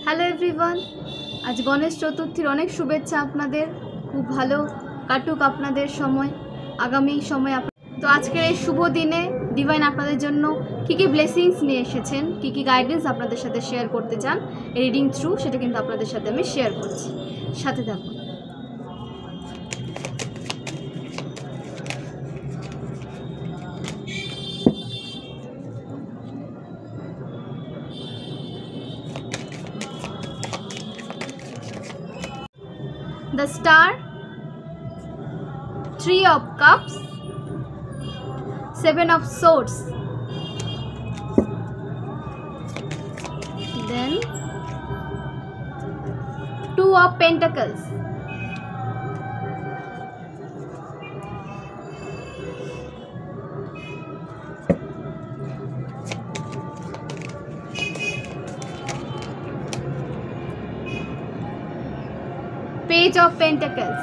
Hello everyone, আজ গণেশ চতুর্থীর অনেক শুভেচ্ছা আপনাদের। খুব ভালো কাটুক আপনাদের সময়, আগামী সময়। তো আজকের এই শুভ দিনে ডিভাইন আপনাদের জন্য কী কী ব্লেসিংস নিয়ে এসেছেন, কী কী গাইডেন্স আপনাদের সাথে শেয়ার করতে চান রিডিং থ্রু, সেটা কিন্তু আপনাদের সাথে আমি শেয়ার করছি। সাথে থাকুন। The Star, 3 of Cups, 7 of Swords, then 2 of Pentacles, Page of Pentacles,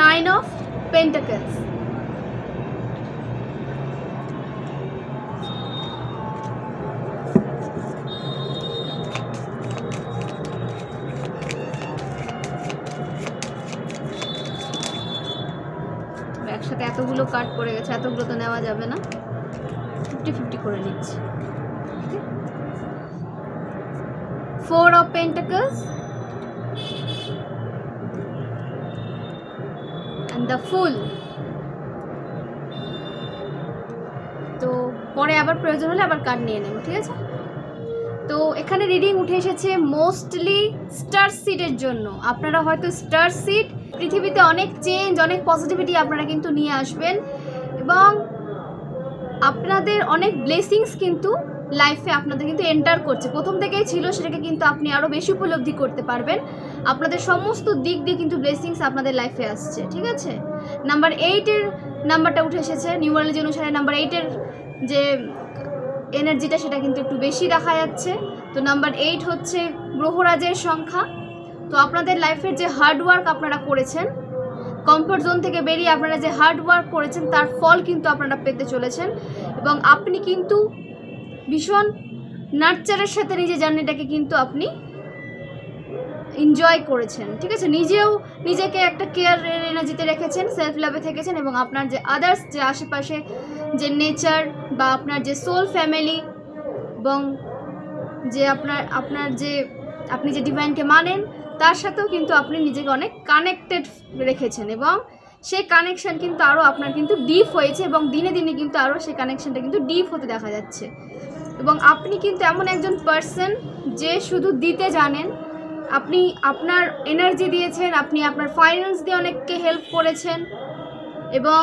Nine of Pentacles, একসাথে এতগুলো কার্ড পড়ে গেছে, এতগুলো তো নেওয়া যাবে না, 50-50 করে নিচ্ছি। 4 of Pentacles and the Fool। তো পরে আবার প্রয়োজন হলে আবার কার্ড নিয়ে নেব, ঠিক আছে? তো এখানে রিডিং উঠে এসেছে মোস্টলি স্টার সিডের জন্য। আপনারা হয়তো স্টার সিড, পৃথিবীতে অনেক চেঞ্জ, অনেক পজিটিভিটি আপনারা কিন্তু নিয়ে আসবেন এবং আপনাদের অনেক ব্লেসিংস কিন্তু লাইফে আপনাদের কিন্তু এন্টার করছে। প্রথম থেকেই ছিল, সেটাকে কিন্তু আপনি আরও বেশি উপলব্ধি করতে পারবেন। আপনাদের সমস্ত দিক দিয়ে কিন্তু ব্লেসিংস আপনাদের লাইফে আসছে, ঠিক আছে? নাম্বার 8-এর নাম্বারটা উঠে এসেছে। নিউমারোলজি অনুসারে নাম্বার 8-এর যে এনার্জিটা, সেটা কিন্তু একটু বেশি দেখা যাচ্ছে। তো নাম্বার 8 হচ্ছে গ্রহরাজের সংখ্যা। তো আপনাদের লাইফের যে হার্ডওয়ার্ক আপনারা করেছেন, কমফোর্ট জোন থেকে বেরিয়ে আপনারা যে হার্ডওয়ার্ক করেছেন, তার ফল কিন্তু আপনারা পেতে চলেছেন এবং আপনি কিন্তু ভীষণ নার্চারের সাথে নিজের জার্নিটাকে কিন্তু আপনি এনজয় করেছেন, ঠিক আছে? নিজেকে একটা কেয়ারের এনার্জিতে রেখেছেন, সেলফ লাভে থেকেছেন এবং আপনার যে আদার্স, যে আশেপাশে যে নেচার বা আপনার যে সোল ফ্যামিলি এবং যে আপনি যে ডিভাইনকে মানেন, তার সাথেও কিন্তু আপনি নিজেকে অনেক কানেক্টেড রেখেছেন এবং সেই কানেকশান কিন্তু আরও আপনার কিন্তু ডিপ হয়েছে এবং দিনে দিনে কিন্তু আরও সেই কানেকশানটা কিন্তু ডিপ হতে দেখা যাচ্ছে। এবং আপনি কিন্তু এমন একজন পার্সন যে শুধু দিতে জানেন। আপনি আপনার এনার্জি দিয়েছেন, আপনি আপনার ফাইন্যান্স দিয়ে অনেককে হেল্প করেছেন এবং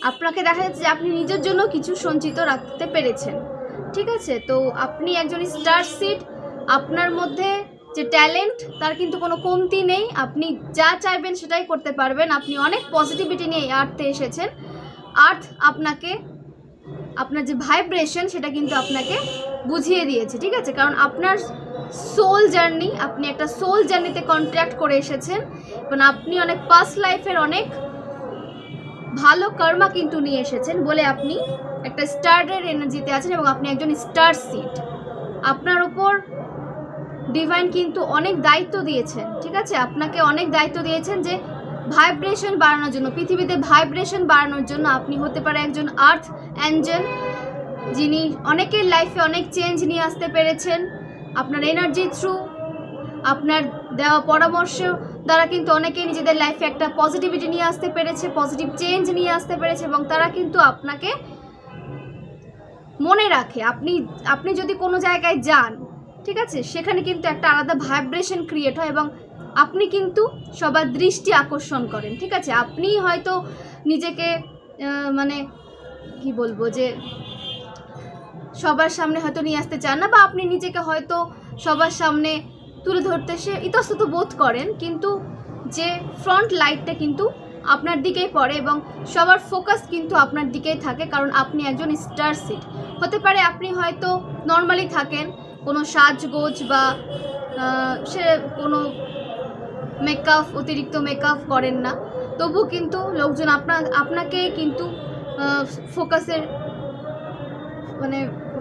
আপনাকে দেখা যাচ্ছে যে আপনি নিজের জন্য কিছু সঞ্চিত রাখতে পেরেছেন, ঠিক আছে? তো আপনি একজন স্টার সিড। আপনার মধ্যে যে ট্যালেন্ট, তার কিন্তু কোনো কমতি নেই। আপনি যা চাইবেন সেটাই করতে পারবেন। আপনি অনেক পজিটিভিটি নিয়ে আর্থে এসেছেন। আর্থ আপনার যে ভাইব্রেশন, সেটা কিন্তু আপনাকে বুঝিয়ে দিয়েছে, ঠিক আছে? কারণ আপনার সোল জার্নি, আপনি একটা সোল জার্নিতে কন্ট্যাক্ট করে এসেছেন এবং আপনি অনেক পাস্ট লাইফের অনেক ভালো কর্মা কিন্তু নিয়ে এসেছেন বলে আপনি একটা স্টারের এনার্জিতে আছেন এবং আপনি একজন স্টার সিড। আপনার ওপর ডিভাইন কিন্তু অনেক দায়িত্ব দিয়েছেন, ঠিক আছে? আপনাকে অনেক দায়িত্ব দিয়েছেন যে ভাইব্রেশন বাড়ানোর জন্য, পৃথিবীতে ভাইব্রেশন বাড়ানোর জন্য। আপনি হতে পারে একজন আর্থ অ্যাঞ্জেল, যিনি অনেকের লাইফে অনেক চেঞ্জ নিয়ে আসতে পেরেছেন আপনার এনার্জি থ্রু। আপনার দেওয়া পরামর্শ দ্বারা কিন্তু অনেকেই নিজেদের লাইফে একটা পজিটিভিটি নিয়ে আসতে পেরেছে, পজিটিভ চেঞ্জ নিয়ে আসতে পেরেছে এবং তারা কিন্তু আপনাকে মনে রাখে। আপনি যদি কোনো জায়গায় যান, ঠিক আছে, সেখানে কিন্তু একটা আলাদা ভাইব্রেশন ক্রিয়েট হয় এবং আপনি কিন্তু সবার দৃষ্টি আকর্ষণ করেন, ঠিক আছে? আপনি হয়তো নিজেকে মানে কি বলবো, যে সবার সামনে হয়তো নিয়ে আসতে চান না বা আপনি নিজেকে হয়তো সবার সামনে তুলে ধরতে সে ইতস্তত বোধ করেন, কিন্তু যে ফ্রন্ট লাইটটা কিন্তু আপনার দিকেই পড়ে এবং সবার ফোকাস কিন্তু আপনার দিকেই থাকে, কারণ আপনি একজন স্টার সিড। হতে পারে আপনি হয়তো নর্মালি থাকেন, কোনো সাজগোজ বা সে কোনো মেকআপ, অতিরিক্ত মেকআপ করেন না, তবু কিন্তু লোকজন আপনাকে কিন্তু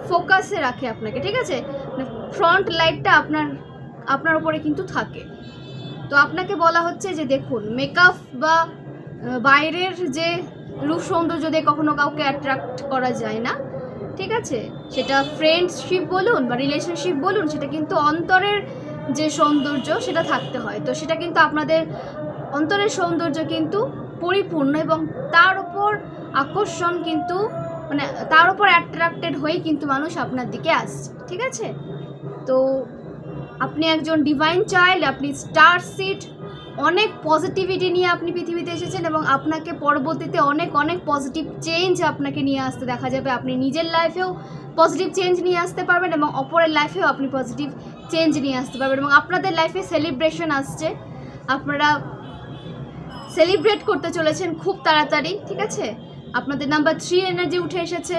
ফোকাসে রাখে আপনাকে, ঠিক আছে? ফ্রন্ট লাইটটা আপনার উপরে কিন্তু থাকে। তো আপনাকে বলা হচ্ছে যে দেখুন, মেকআপ বা বাইরের যে রূপ সৌন্দর্য দিয়ে কখনো কাউকে অ্যাট্রাক্ট করা যায় না, ঠিক আছে? সেটা ফ্রেন্ডশিপ বলুন বা রিলেশনশিপ বলুন, সেটা কিন্তু অন্তরের যে সৌন্দর্য সেটা থাকতে হয়। তো সেটা কিন্তু আপনাদের অন্তরের সৌন্দর্য কিন্তু পরিপূর্ণ এবং তার উপর আকর্ষণ কিন্তু তার উপর অ্যাট্রাক্টেড হয়েই কিন্তু মানুষ আপনার দিকে আসছে, ঠিক আছে? তো আপনি একজন ডিভাইন চাইল্ড, আপনি স্টার সিড, অনেক পজিটিভিটি নিয়ে আপনি পৃথিবীতে এসেছেন এবং আপনাকে পরবর্তীতে অনেক পজিটিভ চেঞ্জ আপনাকে নিয়ে আসতে দেখা যাবে। আপনি নিজের লাইফেও পজিটিভ চেঞ্জ নিয়ে আসতে পারবেন এবং অপরের লাইফেও আপনি পজিটিভ চেঞ্জ নিয়ে আসতে পারবেন। এবং আপনাদের লাইফে সেলিব্রেশন আসছে, আপনারা সেলিব্রেট করতে চলেছেন খুব তাড়াতাড়ি, ঠিক আছে? আপনাদের নাম্বার 3 এনার্জি উঠে এসেছে,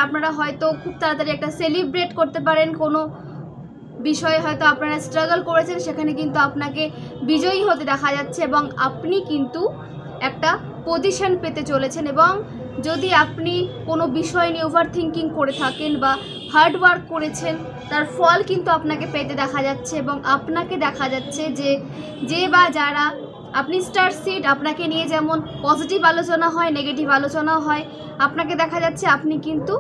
আপনারা হয়তো খুব তাড়াতাড়ি একটা সেলিব্রেট করতে পারেন। কোনো বিষয়ে হয়তো আপনারা স্ট্রাগল করেছেন, সেখানে কিন্তু আপনাকে বিজয়ী হতে দেখা যাচ্ছে এবং আপনি কিন্তু একটা পজিশন পেতে চলেছেন। এবং যদি আপনি কোনো বিষয় নিয়ে ওভার থিঙ্কিং করে থাকেন বা হার্ড ওয়ার্ক করেছেন, তার ফল কিন্তু আপনাকে পেতে দেখা যাচ্ছে। এবং আপনাকে দেখা যাচ্ছে যে বা যারা, আপনি স্টার সিড, আপনাকে নিয়ে যেমন পজিটিভ আলোচনা হয়, নেগেটিভ আলোচনাও হয়, আপনাকে দেখা যাচ্ছে আপনি কিন্তু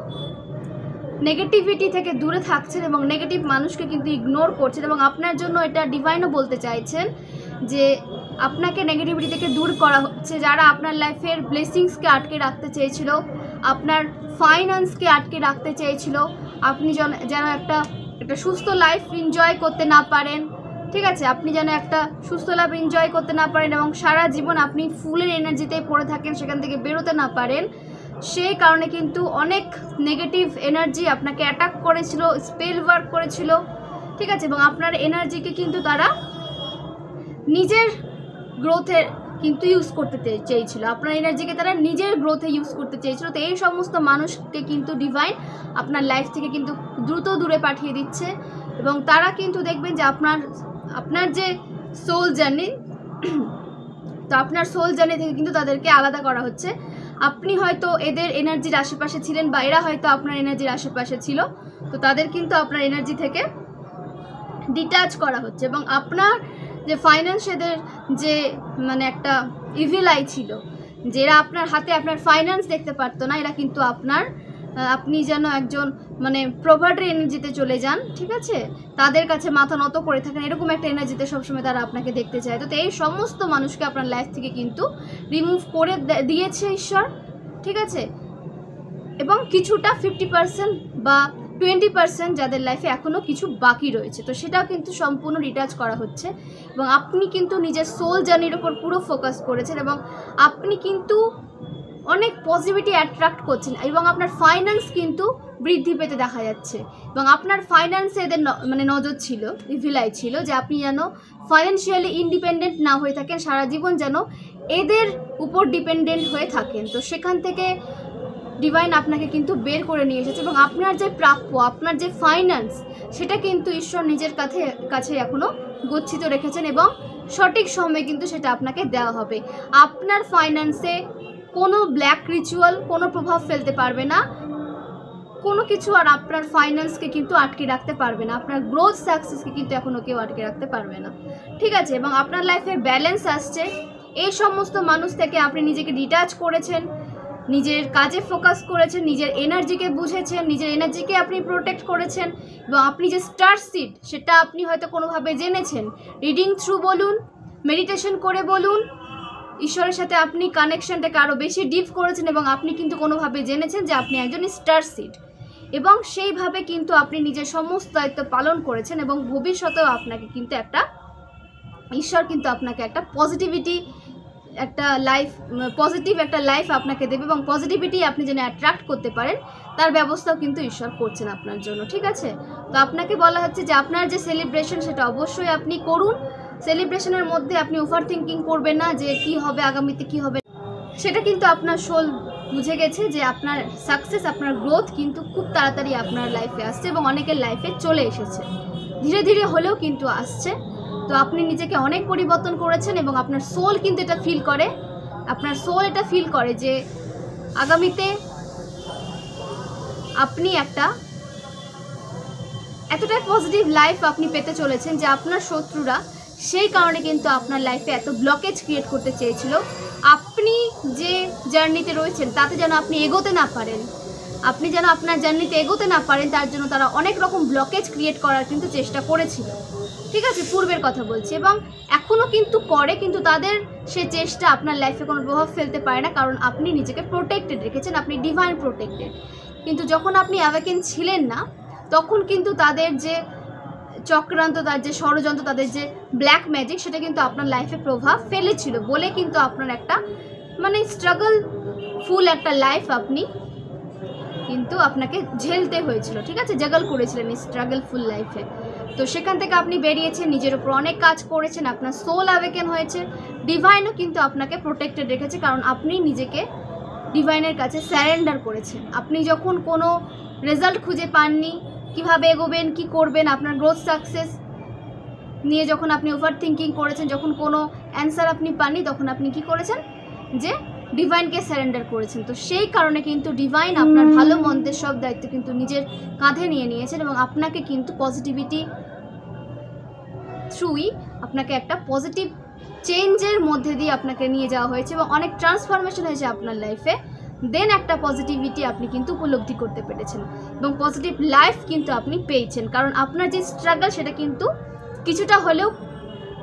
নেগেটিভিটি থেকে দূরে থাকছেন এবং নেগেটিভ মানুষকে কিন্তু ইগনোর করছেন। এবং আপনার জন্য এটা ডিভাইনও বলতে চাইছেন যে আপনাকে নেগেটিভিটি থেকে দূর করা হচ্ছে। যারা আপনার লাইফের ব্লেসিংসকে আটকে রাখতে চেয়েছিল, আপনার ফাইন্যান্সকে আটকে রাখতে চেয়েছিল, আপনি যেন একটা সুস্থ লাইফ এনজয় করতে না পারেন, ঠিক আছে? আপনি যেন একটা সুস্থ লাইফ এনজয় করতে না পারেন এবং সারা জীবন আপনি ফুলের এনার্জিতেই পড়ে থাকেন, সেখান থেকে বেরোতে না পারেন, সেই কারণে কিন্তু অনেক নেগেটিভ এনার্জি আপনাকে অ্যাটাক করেছিল, স্পেল ওয়ার্ক করেছিল, ঠিক আছে? এবং আপনার এনার্জিকে কিন্তু তারা নিজের গ্রোথে কিন্তু ইউজ করতে চেয়েছিল, আপনার এনার্জিকে তারা নিজের গ্রোথে ইউজ করতে চেয়েছিল। তো এই সমস্ত মানুষকে কিন্তু ডিভাইন আপনার লাইফ থেকে কিন্তু দ্রুত দূরে পাঠিয়ে দিচ্ছে এবং তারা কিন্তু দেখবেন যে আপনার যে সোল জার্নি, তো আপনার সোল জার্নি থেকে কিন্তু তাদেরকে আলাদা করা হচ্ছে। আপনি হয়তো এদের এনার্জির আশেপাশে ছিলেন বা এরা হয়তো আপনার এনার্জির আশেপাশে ছিল, তো তাদের কিন্তু আপনার এনার্জি থেকে ডিটাচ করা হচ্ছে। এবং আপনার যে ফাইন্যান্সেদের যে একটা ইভিল আই ছিল, যারা আপনার হাতে আপনার ফাইন্যান্স দেখতে পারতো না, এরা কিন্তু আপনি যেন একজন প্রভার্ডার এনার্জিতে চলে যান, ঠিক আছে? তাদের কাছে মাথা নত করে থাকেন, এরকম একটা এনার্জিতে সবসময় তারা আপনাকে দেখতে চায়। তো এই সমস্ত মানুষকে আপনার লাইফ থেকে কিন্তু রিমুভ করে দিয়েছে ঈশ্বর, ঠিক আছে? এবং কিছুটা 50% বা 20% যাদের লাইফে এখনও কিছু বাকি রয়েছে, তো সেটাও কিন্তু সম্পূর্ণ রিটাচ করা হচ্ছে। এবং আপনি কিন্তু নিজের সোল জার্নির ওপর পুরো ফোকাস করেছেন এবং আপনি কিন্তু অনেক পজিটিভিটি অ্যাট্রাক্ট করছেন এবং আপনার ফাইন্যান্স কিন্তু বৃদ্ধি পেতে দেখা যাচ্ছে। এবং আপনার ফাইন্যান্সে এদের নজর ছিল, ইভিলাই ছিল, যে আপনি যেন ফাইন্যান্সিয়ালি ইন্ডিপেন্ডেন্ট না হয়ে থাকেন, সারা জীবন যেন এদের উপর ডিপেন্ডেন্ট হয়ে থাকেন। তো সেখান থেকে ডিভাইন আপনাকে কিন্তু বের করে নিয়ে এসেছে এবং আপনার যে প্রাপ্য, আপনার যে ফাইন্যান্স, সেটা কিন্তু ঈশ্বর নিজের কাছে এখনও গচ্ছিত রেখেছেন এবং সঠিক সময়ে কিন্তু সেটা আপনাকে দেওয়া হবে। আপনার ফাইন্যান্সে কোনো ব্ল্যাক রিচুয়াল কোনো প্রভাব ফেলতে পারবে না, কোনো কিছু আর আপনার ফাইন্যান্সকে কিন্তু আটকে রাখতে পারবে না, আপনার গ্রোথ সাকসেসকে কিন্তু এখনও কেউ আটকে রাখতে পারবে না, ঠিক আছে? এবং আপনার লাইফে ব্যালেন্স আসছে। এই সমস্ত মানুষ থেকে আপনি নিজেকে ডিটাচ করেছেন, নিজের কাজে ফোকাস করেছেন, নিজের এনার্জিকে বুঝেছেন, নিজের এনার্জিকে আপনি প্রোটেক্ট করেছেন এবং আপনি যে স্টার সিড সেটা আপনি হয়তো কোনোভাবে জেনেছেন, রিডিং থ্রু বলুন, মেডিটেশন করে বলুন, ঈশ্বরের সাথে আপনি কানেকশনটাকে আরও বেশি ডিপ করেছেন এবং আপনি কিন্তু কোনোভাবে জেনেছেন যে আপনি একজন স্টার সিড এবং সেইভাবে কিন্তু আপনি নিজের সমস্ত দায়িত্ব পালন করেছেন এবং ভবিষ্যতেও আপনাকে কিন্তু ঈশ্বর কিন্তু আপনাকে একটা পজিটিভ একটা লাইফ আপনাকে দেবে এবং পজিটিভিটি আপনি যেন অ্যাট্রাক্ট করতে পারেন তার ব্যবস্থাও কিন্তু ঈশ্বর করছেন আপনার জন্য, ঠিক আছে? তো আপনাকে বলা হচ্ছে যে আপনার যে সেলিব্রেশন সেটা অবশ্যই আপনি করুন, সেলিব্রেশনের মধ্যে আপনি ওভার থিঙ্কিং করবেন না যে কি হবে আগামীতে কি হবে, সেটা কিন্তু আপনার সোল বুঝে গেছে যে আপনার সাকসেস, আপনার গ্রোথ কিন্তু খুব তাড়াতাড়ি আপনার লাইফে আসছে এবং অনেকের লাইফে চলে এসেছে, ধীরে ধীরে হলেও কিন্তু আসছে। তো আপনি নিজেকে অনেক পরিবর্তন করেছেন এবং আপনার সোল কিন্তু এটা ফিল করে, আপনার সোল এটা ফিল করে যে আগামীতে আপনি এতটাই পজিটিভ লাইফ আপনি পেতে চলেছেন যে আপনার শত্রুরা সেই কারণে কিন্তু আপনার লাইফে এত ব্লকেজ ক্রিয়েট করতে চেয়েছিল। আপনি যে জার্নিতে রয়েছেন তাতে যেন আপনি এগোতে না পারেন, আপনি যেন আপনার জার্নিতে এগোতে না পারেন, তার জন্য তারা অনেক রকম ব্লকেজ ক্রিয়েট করার কিন্তু চেষ্টা করেছিল, ঠিক আছে, পূর্বের কথা বলছি, এবং এখনও কিন্তু করে, কিন্তু তাদের সে চেষ্টা আপনার লাইফে কোনো প্রভাব ফেলতে পারে না, কারণ আপনি নিজেকে প্রোটেক্টেড রেখেছেন, আপনি ডিভাইন প্রোটেক্টেড। কিন্তু যখন আপনি অ্যাওয়েকেন ছিলেন না তখন কিন্তু তাদের যে চক্রান্ত, তার যে ষড়যন্ত্র, তাদের যে ব্ল্যাক ম্যাজিক, সেটা কিন্তু আপনার লাইফে প্রভাব ফেলেছিল বলে কিন্তু আপনার একটা মানে স্ট্রাগল ফুল একটা লাইফ আপনি কিন্তু আপনাকে ঝেলতে হয়েছিল, ঠিক আছে, জাগল করেছিলেন এই স্ট্রাগল ফুল লাইফে। তো সেখান থেকে আপনি বেরিয়েছেন, নিজের উপর অনেক কাজ করেছেন, আপনার সোল অ্যাওয়েকেন হয়েছে, ডিভাইনও কিন্তু আপনাকে প্রোটেক্টেড রেখেছে, কারণ আপনি নিজেকে ডিভাইনের কাছে স্যারেন্ডার করেছেন। আপনি যখন কোনো রেজাল্ট খুঁজে পাননি, কিভাবে এগোবেন, কি করবেন, আপনার গ্রোথ সাকসেস নিয়ে যখন আপনি ওভার থিঙ্কিং করেছেন, যখন কোনো অ্যান্সার আপনি পাননি, তখন আপনি কি করেছেন, যে ডিভাইনকে স্যারেন্ডার করেছেন। তো সেই কারণে কিন্তু ডিভাইন আপনার ভালো মন্দের সব দায়িত্ব কিন্তু নিজের কাঁধে নিয়ে নিয়েছেন এবং আপনাকে কিন্তু পজিটিভিটি থ্রুই আপনাকে একটা পজিটিভ চেঞ্জের মধ্যে দিয়ে আপনাকে নিয়ে যাওয়া হয়েছে এবং অনেক ট্রান্সফরমেশন হয়েছে আপনার লাইফে। দেন একটা পজিটিভিটি আপনি কিন্তু উপলব্ধি করতে পেরেছেন এবং পজিটিভ লাইফ কিন্তু আপনি পেয়েছেন, কারণ আপনার যে স্ট্রাগল সেটা কিন্তু কিছুটা হলেও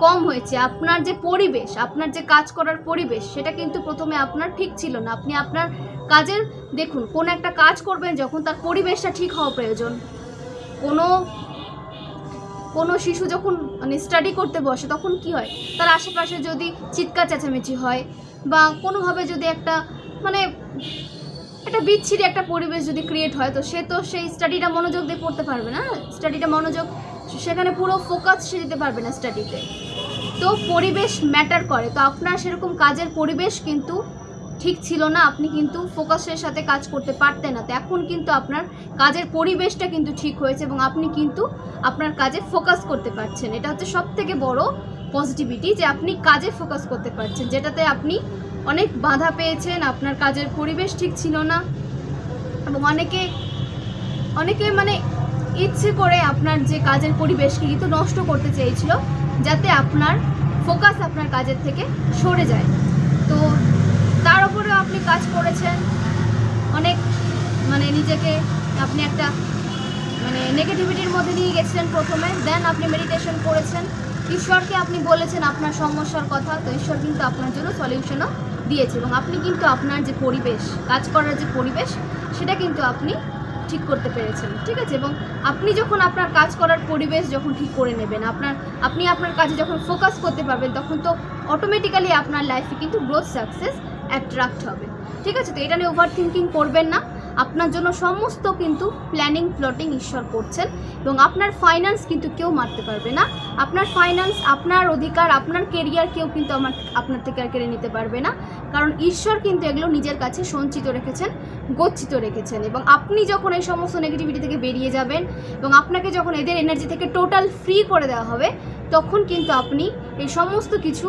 কম হয়েছে। আপনার যে পরিবেশ, আপনার যে কাজ করার পরিবেশ, সেটা কিন্তু প্রথমে আপনার ঠিক ছিল না। আপনি আপনার কাজের, দেখুন, কোনো একটা কাজ করবেন যখন, তার পরিবেশটা ঠিক হওয়া প্রয়োজন। কোনো শিশু যখন মানে স্টাডি করতে বসে তখন কি হয়, তার আশেপাশে যদি চিৎকার চেঁচামেচি হয় বা কোনোভাবে যদি একটা মানে একটা বিচ্ছিরি একটা পরিবেশ যদি ক্রিয়েট হয়, তো সে তো সেই স্টাডিটা মনোযোগ দিয়ে পড়তে পারবে না, স্টাডিটা মনোযোগ, সেখানে পুরো ফোকাস সে দিতে পারবে না স্টাডিতে। তো পরিবেশ ম্যাটার করে। তো আপনার সেরকম কাজের পরিবেশ কিন্তু ঠিক ছিল না, আপনি কিন্তু ফোকাসের সাথে কাজ করতে পারতেন না। তো এখন কিন্তু আপনার কাজের পরিবেশটা কিন্তু ঠিক হয়েছে এবং আপনি কিন্তু আপনার কাজে ফোকাস করতে পারছেন। এটা হচ্ছে সবথেকে বড় পজিটিভিটি, যে আপনি কাজে ফোকাস করতে পারছেন, যেটাতে আপনি অনেক বাধা পেয়েছেন, আপনার কাজের পরিবেশ ঠিক ছিল না এবং অনেকে মানে ইচ্ছে করে আপনার যে কাজের পরিবেশকে কিন্তু নষ্ট করতে চেয়েছিল, যাতে আপনার ফোকাস আপনার কাজের থেকে সরে যায়। তো তার উপরেও আপনি কাজ করেছেন, অনেক মানে নিজেকে আপনি একটা মানে নেগেটিভিটির মধ্যে নিয়ে গেছিলেন প্রথমে, দেন আপনি মেডিটেশন করেছেন, ঈশ্বরকে আপনি বলেছেন আপনার সমস্যার কথা, তো ঈশ্বর কিন্তু আপনার জন্য সলিউশনও দিয়েছে এবং আপনি কিন্তু আপনার যে পরিবেশ, কাজ করার যে পরিবেশ, সেটা কিন্তু আপনি ঠিক করতে পেরেছেন, ঠিক আছে। এবং আপনি যখন আপনার কাজ করার পরিবেশ যখন ঠিক করে নেবেন, আপনি আপনার কাজে যখন ফোকাস করতে পারবেন, তখন তো অটোমেটিক্যালি আপনার লাইফে কিন্তু গ্রোথ সাকসেস অ্যাট্রাক্ট হবে, ঠিক আছে। তো এটা নিয়ে ওভার থিঙ্কিং করবেন না, আপনার জন্য সমস্ত কিন্তু প্ল্যানিং প্লটিং ঈশ্বর করছেন এবং আপনার ফাইন্যান্স কিন্তু কেউ মারতে পারবে না। আপনার ফাইন্যান্স, আপনার অধিকার, আপনার কেরিয়ার কেউ কিন্তু আপনার থেকে আর কেড়ে নিতে পারবে না, কারণ ঈশ্বর কিন্তু এগুলো নিজের কাছে সঞ্চিত রেখেছেন, গচ্ছিত রেখেছেন। এবং আপনি যখন এই সমস্ত নেগেটিভিটি থেকে বেরিয়ে যাবেন এবং আপনাকে যখন এদের এনার্জি থেকে টোটাল ফ্রি করে দেওয়া হবে, তখন কিন্তু আপনি এই সমস্ত কিছু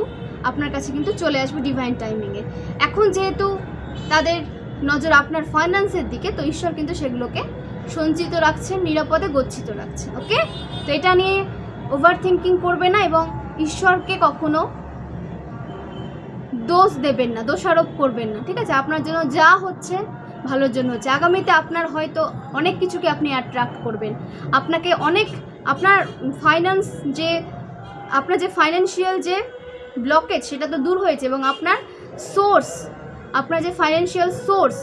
আপনার কাছে কিন্তু চলে আসবে ডিভাইন টাইমিংয়ে। এখন যেহেতু তাদের নজর আপনার ফাইন্যান্সের দিকে, তো ঈশ্বর কিন্তু সেগুলোকে সঞ্চিত রাখছেন, নিরাপদে গচ্ছিত রাখছেন, ওকে। তো এটা নিয়ে ওভার থিঙ্কিং করবে না এবং ঈশ্বরকে কখনো দোষ দেবেন না, দোষারোপ করবেন না, ঠিক আছে। আপনার জন্য যা হচ্ছে ভালোর জন্য হচ্ছে। আগামীতে আপনার হয়তো অনেক কিছুকে আপনি অ্যাট্রাক্ট করবেন, আপনাকে অনেক আপনার আপনার যে ফাইন্যান্সিয়াল যে ব্লকেজ, সেটা তো দূর হয়েছে এবং আপনার সোর্স, আপনার যে ফাইন্যান্সিয়াল সোর্স,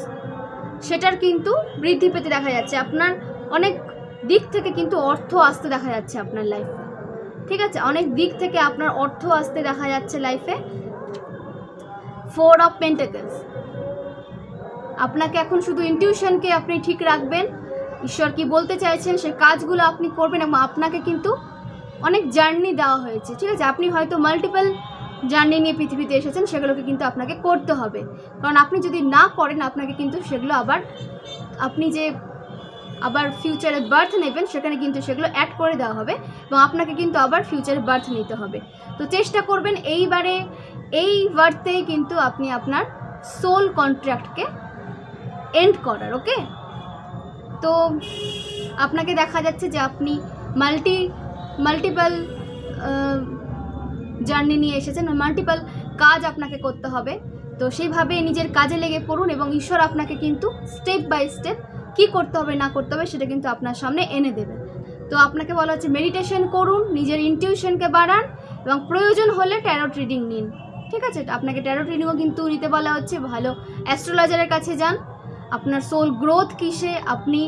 সেটার কিন্তু বৃদ্ধি পেতে দেখা যাচ্ছে। আপনার অনেক দিক থেকে কিন্তু অর্থ আসতে দেখা যাচ্ছে আপনার লাইফে, ঠিক আছে। অনেক দিক থেকে আপনার অর্থ আসতে দেখা যাচ্ছে লাইফে। 4 অফ পেন্টাকলস, আপনাকে এখন শুধু ইনটিউশনকে আপনি ঠিক রাখবেন, ঈশ্বর কি বলতে চাইছেন সে কাজগুলো আপনি করবেন এবং আপনাকে কিন্তু অনেক জার্নি দেওয়া হয়েছে, ঠিক আছে। আপনি হয়তো মাল্টিপল জার্নি নিয়ে পৃথিবীতে এসেছেন, সেগুলোকে কিন্তু আপনাকে করতে হবে, কারণ আপনি যদি না করেন আপনাকে কিন্তু সেগুলো আবার আপনি যে আবার ফিউচারে বার্থ নেবেন সেখানে কিন্তু সেগুলো অ্যাড করে দেওয়া হবে এবং আপনাকে কিন্তু আবার ফিউচারে বার্থ নিতে হবে। তো চেষ্টা করবেন এইবারে এই বার্থেই কিন্তু আপনি আপনার সোল কন্ট্রাক্টকে এন্ড করার। ওকে, তো আপনাকে দেখা যাচ্ছে যে আপনি মাল্টিপল জার্নি নিয়ে এসেছেন, মাল্টিপল কাজ আপনাকে করতে হবে। তো সেইভাবে নিজের কাজে লেগে পড়ুন এবং ঈশ্বর আপনাকে কিন্তু স্টেপ বাই স্টেপ কী করতে হবে না করতে হবে সেটা কিন্তু আপনার সামনে এনে দেবে। তো আপনাকে বলা হচ্ছে মেডিটেশন করুন, নিজের ইনটিউশনকে বাড়ান এবং প্রয়োজন হলে ট্যারোট রিডিং নিন, ঠিক আছে। আপনাকে ট্যারোট রিডিংও কিন্তু নিতে বলা হচ্ছে। ভালো অ্যাস্ট্রোলজারের কাছে যান। আপনার সোল গ্রোথ কিসে, আপনি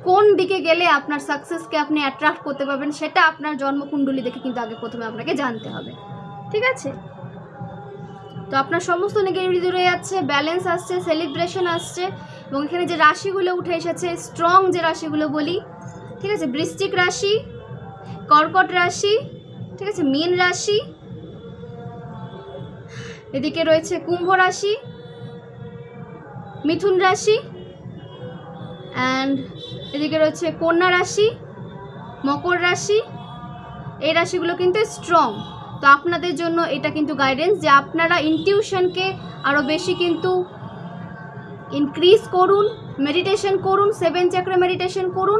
কোন দিকে গেলে আপনার সাকসেসকে আপনি অ্যাট্রাক্ট করতে পারবেন সেটা আপনার জন্মকুণ্ডলী দেখে কিন্তু আগে প্রথমে আপনাকে জানতে হবে, ঠিক আছে। তো আপনার সমস্ত নেগেটিভিটি দূরে যাচ্ছে, ব্যালেন্স আসছে, সেলিব্রেশন আসছে এবং এখানে যে রাশিগুলো উঠে এসেছে স্ট্রং যে রাশিগুলো বলি, ঠিক আছে, বৃশ্চিক রাশি, কর্কট রাশি, ঠিক আছে, মীন রাশি, এদিকে রয়েছে কুম্ভ রাশি, মিথুন রাশি, অ্যান্ড এদিকে রয়েছে কন্যা রাশি, মকর রাশি। এই রাশিগুলো কিন্তু স্ট্রং। তো আপনাদের জন্য এটা কিন্তু গাইডেন্স যে আপনারা ইনটিউশনকে আরও বেশি কিন্তু ইনক্রিজ করুন, মেডিটেশন করুন, 7 চক্র মেডিটেশন করুন,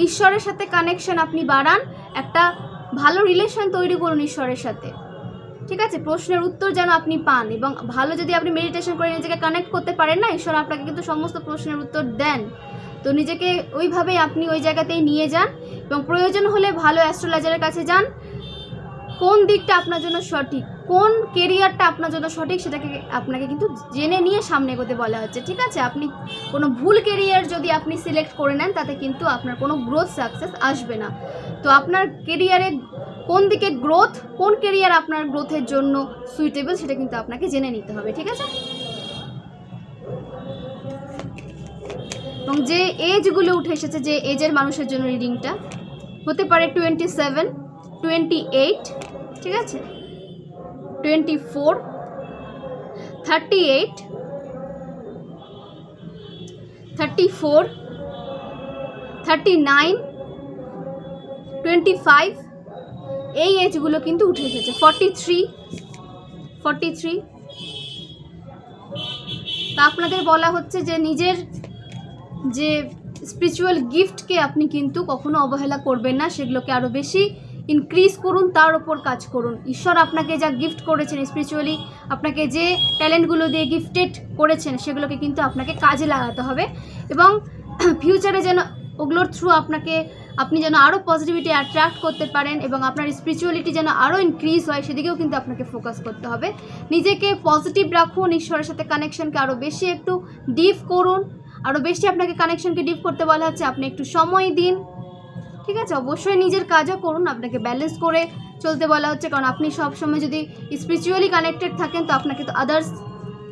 ঈশ্বরের সাথে কানেকশন আপনি বাড়ান, একটা ভালো রিলেশন তৈরি করুন ঈশ্বরের সাথে, ঠিক আছে। প্রশ্নের উত্তর যেন আপনি পান এবং ভালো যদি আপনি মেডিটেশন করে নিজেকে কানেক্ট করতে পারেন না, ঈশ্বর আপনাকে কিন্তু সমস্ত প্রশ্নের উত্তর দেন। তো নিজেকে ওইভাবেই আপনি ওই জায়গাতেই নিয়ে যান এবং প্রয়োজন হলে ভালো অ্যাস্ট্রোলজারের কাছে যান। কোন দিকটা আপনার জন্য সঠিক, কোন কেরিয়ারটা আপনার জন্য সঠিক সেটাকে আপনাকে কিন্তু জেনে নিয়ে সামনে এগোতে বলা হচ্ছে, ঠিক আছে। আপনি কোনো ভুল কেরিয়ার যদি আপনি সিলেক্ট করে নেন তাতে কিন্তু আপনার কোনো গ্রোথ সাকসেস আসবে না। তো আপনার কেরিয়ারে কোন দিকে গ্রোথ, কোন কেরিয়ার আপনার গ্রোথের জন্য সুইটেবল সেটা কিন্তু আপনাকে জেনে নিতে হবে, ঠিক আছে। এবং যে এজগুলো উঠে এসেছে, যে এজের মানুষের জন্য রিডিংটা হতে পারে 27, 28, ঠিক আছে, 24, 38, 34, 39, 25, এই এজগুলো কিন্তু উঠে এসেছে। 43। তা আপনাদের বলা হচ্ছে যে নিজের যে স্পিরিচুয়াল গিফটকে আপনি কিন্তু কখনো অবহেলা করবেন না, সেগুলোকে আরও বেশি ইনক্রিজ করুন, তার ওপর কাজ করুন। ঈশ্বর আপনাকে যা গিফট করেছেন স্পিরিচুয়ালি, আপনাকে যে ট্যালেন্টগুলো দিয়ে গিফটেড করেছেন সেগুলোকে কিন্তু আপনাকে কাজে লাগাতে হবে এবং ফিউচারে যেন ওগুলোর থ্রু আপনি যেন আরও পজিটিভিটি অ্যাট্রাক্ট করতে পারেন এবং আপনার স্পিরিচুয়ালিটি যেন আরও ইনক্রিজ হয় সেদিকেও কিন্তু আপনাকে ফোকাস করতে হবে। নিজেকে পজিটিভ রাখুন, ঈশ্বরের সাথে কানেকশনকে আরও বেশি একটু ডিপ করুন, আরও বেশি আপনাকে কানেকশনকে ডিপ করতে বলা হচ্ছে। আপনি একটু সময় দিন, ঠিক আছে। অবশ্যই নিজের কাজও করুন, আপনাকে ব্যালেন্স করে চলতে বলা হচ্ছে, কারণ আপনি সবসময় যদি স্পিরিচুয়ালি কানেক্টেড থাকেন তো আপনাকে তো আদার্স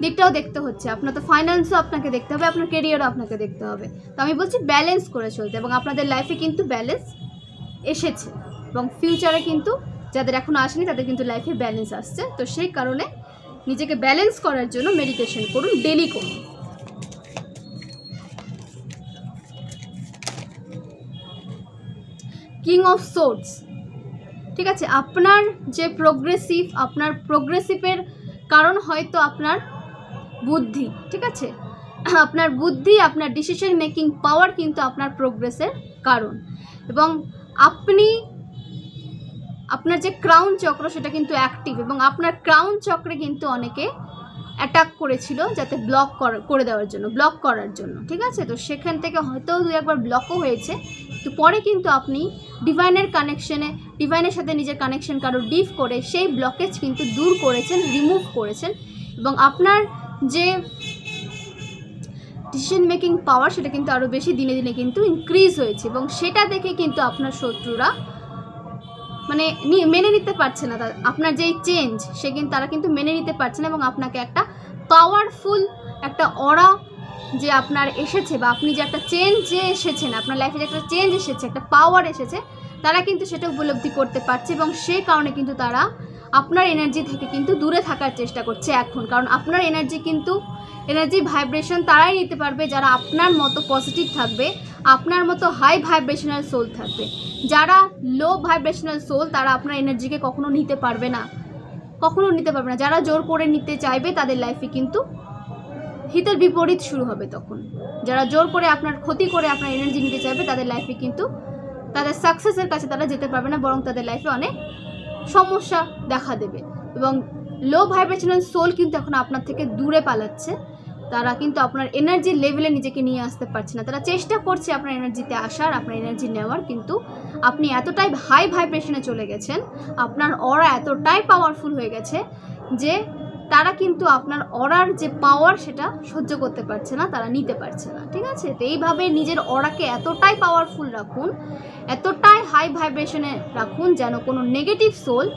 দিকটাও দেখতে হচ্ছে, আপনার তো ফাইন্যান্সও আপনাকে দেখতে হবে, আপনার কেরিয়ারও আপনাকে দেখতে হবে। তো আমি বলছি ব্যালেন্স করে চলতে, এবং আপনাদের লাইফে কিন্তু ব্যালেন্স এসেছে এবং ফিউচারে কিন্তু যাদের এখনও আসেনি তাদের কিন্তু লাইফে ব্যালেন্স আসছে। তো সেই কারণে নিজেকে ব্যালেন্স করার জন্য মেডিটেশন করুন, ডেলি করুন। কিং অফ সোর্ডস, ঠিক আছে। আপনার যে আপনার প্রোগ্রেসিভের কারণ হয়তো আপনার বুদ্ধি, ঠিক আছে। আপনার বুদ্ধি, আপনার ডিসিশন মেকিং পাওয়ার কিন্তু আপনার প্রোগ্রেসের কারণ, এবং আপনার যে ক্রাউন চক্র সেটা কিন্তু অ্যাক্টিভ এবং আপনার ক্রাউন চক্রে কিন্তু অনেকে অ্যাটাক করেছিল যাতে ব্লক করার জন্য, ঠিক আছে। তো সেখান থেকে হয়তো 2-1বার ব্লকও হয়েছে, তো পরে কিন্তু আপনি ডিভাইনের সাথে নিজের কানেকশনকে আরও ডিপ করে সেই ব্লকেজ কিন্তু দূর করেছেন, রিমুভ করেছেন এবং আপনার যে ডিসিশন মেকিং পাওয়ার সেটা কিন্তু আরও বেশি দিনে দিনে কিন্তু ইনক্রিজ হয়েছে এবং সেটা দেখে কিন্তু আপনার শত্রুরা মানে মেনে নিতে পারছে না, আপনার যেই চেঞ্জ তারা কিন্তু মেনে নিতে পারছে না এবং আপনাকে একটা পাওয়ারফুল একটা অরা যে আপনার এসেছে বা আপনি যে একটা চেঞ্জ যে এসেছেন, আপনার লাইফে যে একটা চেঞ্জ এসেছে, একটা পাওয়ার এসেছে, তারা কিন্তু সেটা উপলব্ধি করতে পারছে এবং সেই কারণে কিন্তু তারা আপনার এনার্জি থেকে কিন্তু দূরে থাকার চেষ্টা করছে এখন। কারণ আপনার এনার্জি ভাইব্রেশন তারাই নিতে পারবে যারা আপনার মতো পজিটিভ থাকবে, আপনার মতো হাই ভাইব্রেশনাল সোল থাকবে। যারা লো ভাইব্রেশনাল সোল তারা আপনার এনার্জিকে কখনো নিতে পারবে না। যারা জোর করে নিতে চাইবে তাদের লাইফে কিন্তু হিতের বিপরীত শুরু হবে। তখন যারা জোর করে আপনার ক্ষতি করে আপনার এনার্জি নিতে চাইবে তাদের লাইফে কিন্তু তাদের সাকসেসের কাছে তারা যেতে পারবে না, বরং তাদের লাইফে অনেক সমস্যা দেখা দেবে। এবং লো ভাইব্রেশনাল সোল কিন্তু এখন আপনার থেকে দূরে পালাচ্ছে, তারা কিন্তু আপনার এনার্জি লেভেলে নিজেকে নিয়ে আসতে পারছে না। তারা চেষ্টা করছে আপনার এনার্জিতে আসার, আপনার এনার্জি নেওয়ার, কিন্তু আপনি এতটাই হাই ভাইব্রেশনে চলে গেছেন, আপনার অরা এতটাই পাওয়ারফুল হয়ে গেছে যে তারা কিন্তু আপনার অরার যে পাওয়ার সেটা সহ্য করতে পারছে না, তারা নিতে পারছে না। ঠিক আছে, তো এইভাবে নিজের অরাকে এতটাই পাওয়ারফুল রাখুন, এতটাই হাই ভাইব্রেশনে রাখুন যেন কোনো নেগেটিভ সোল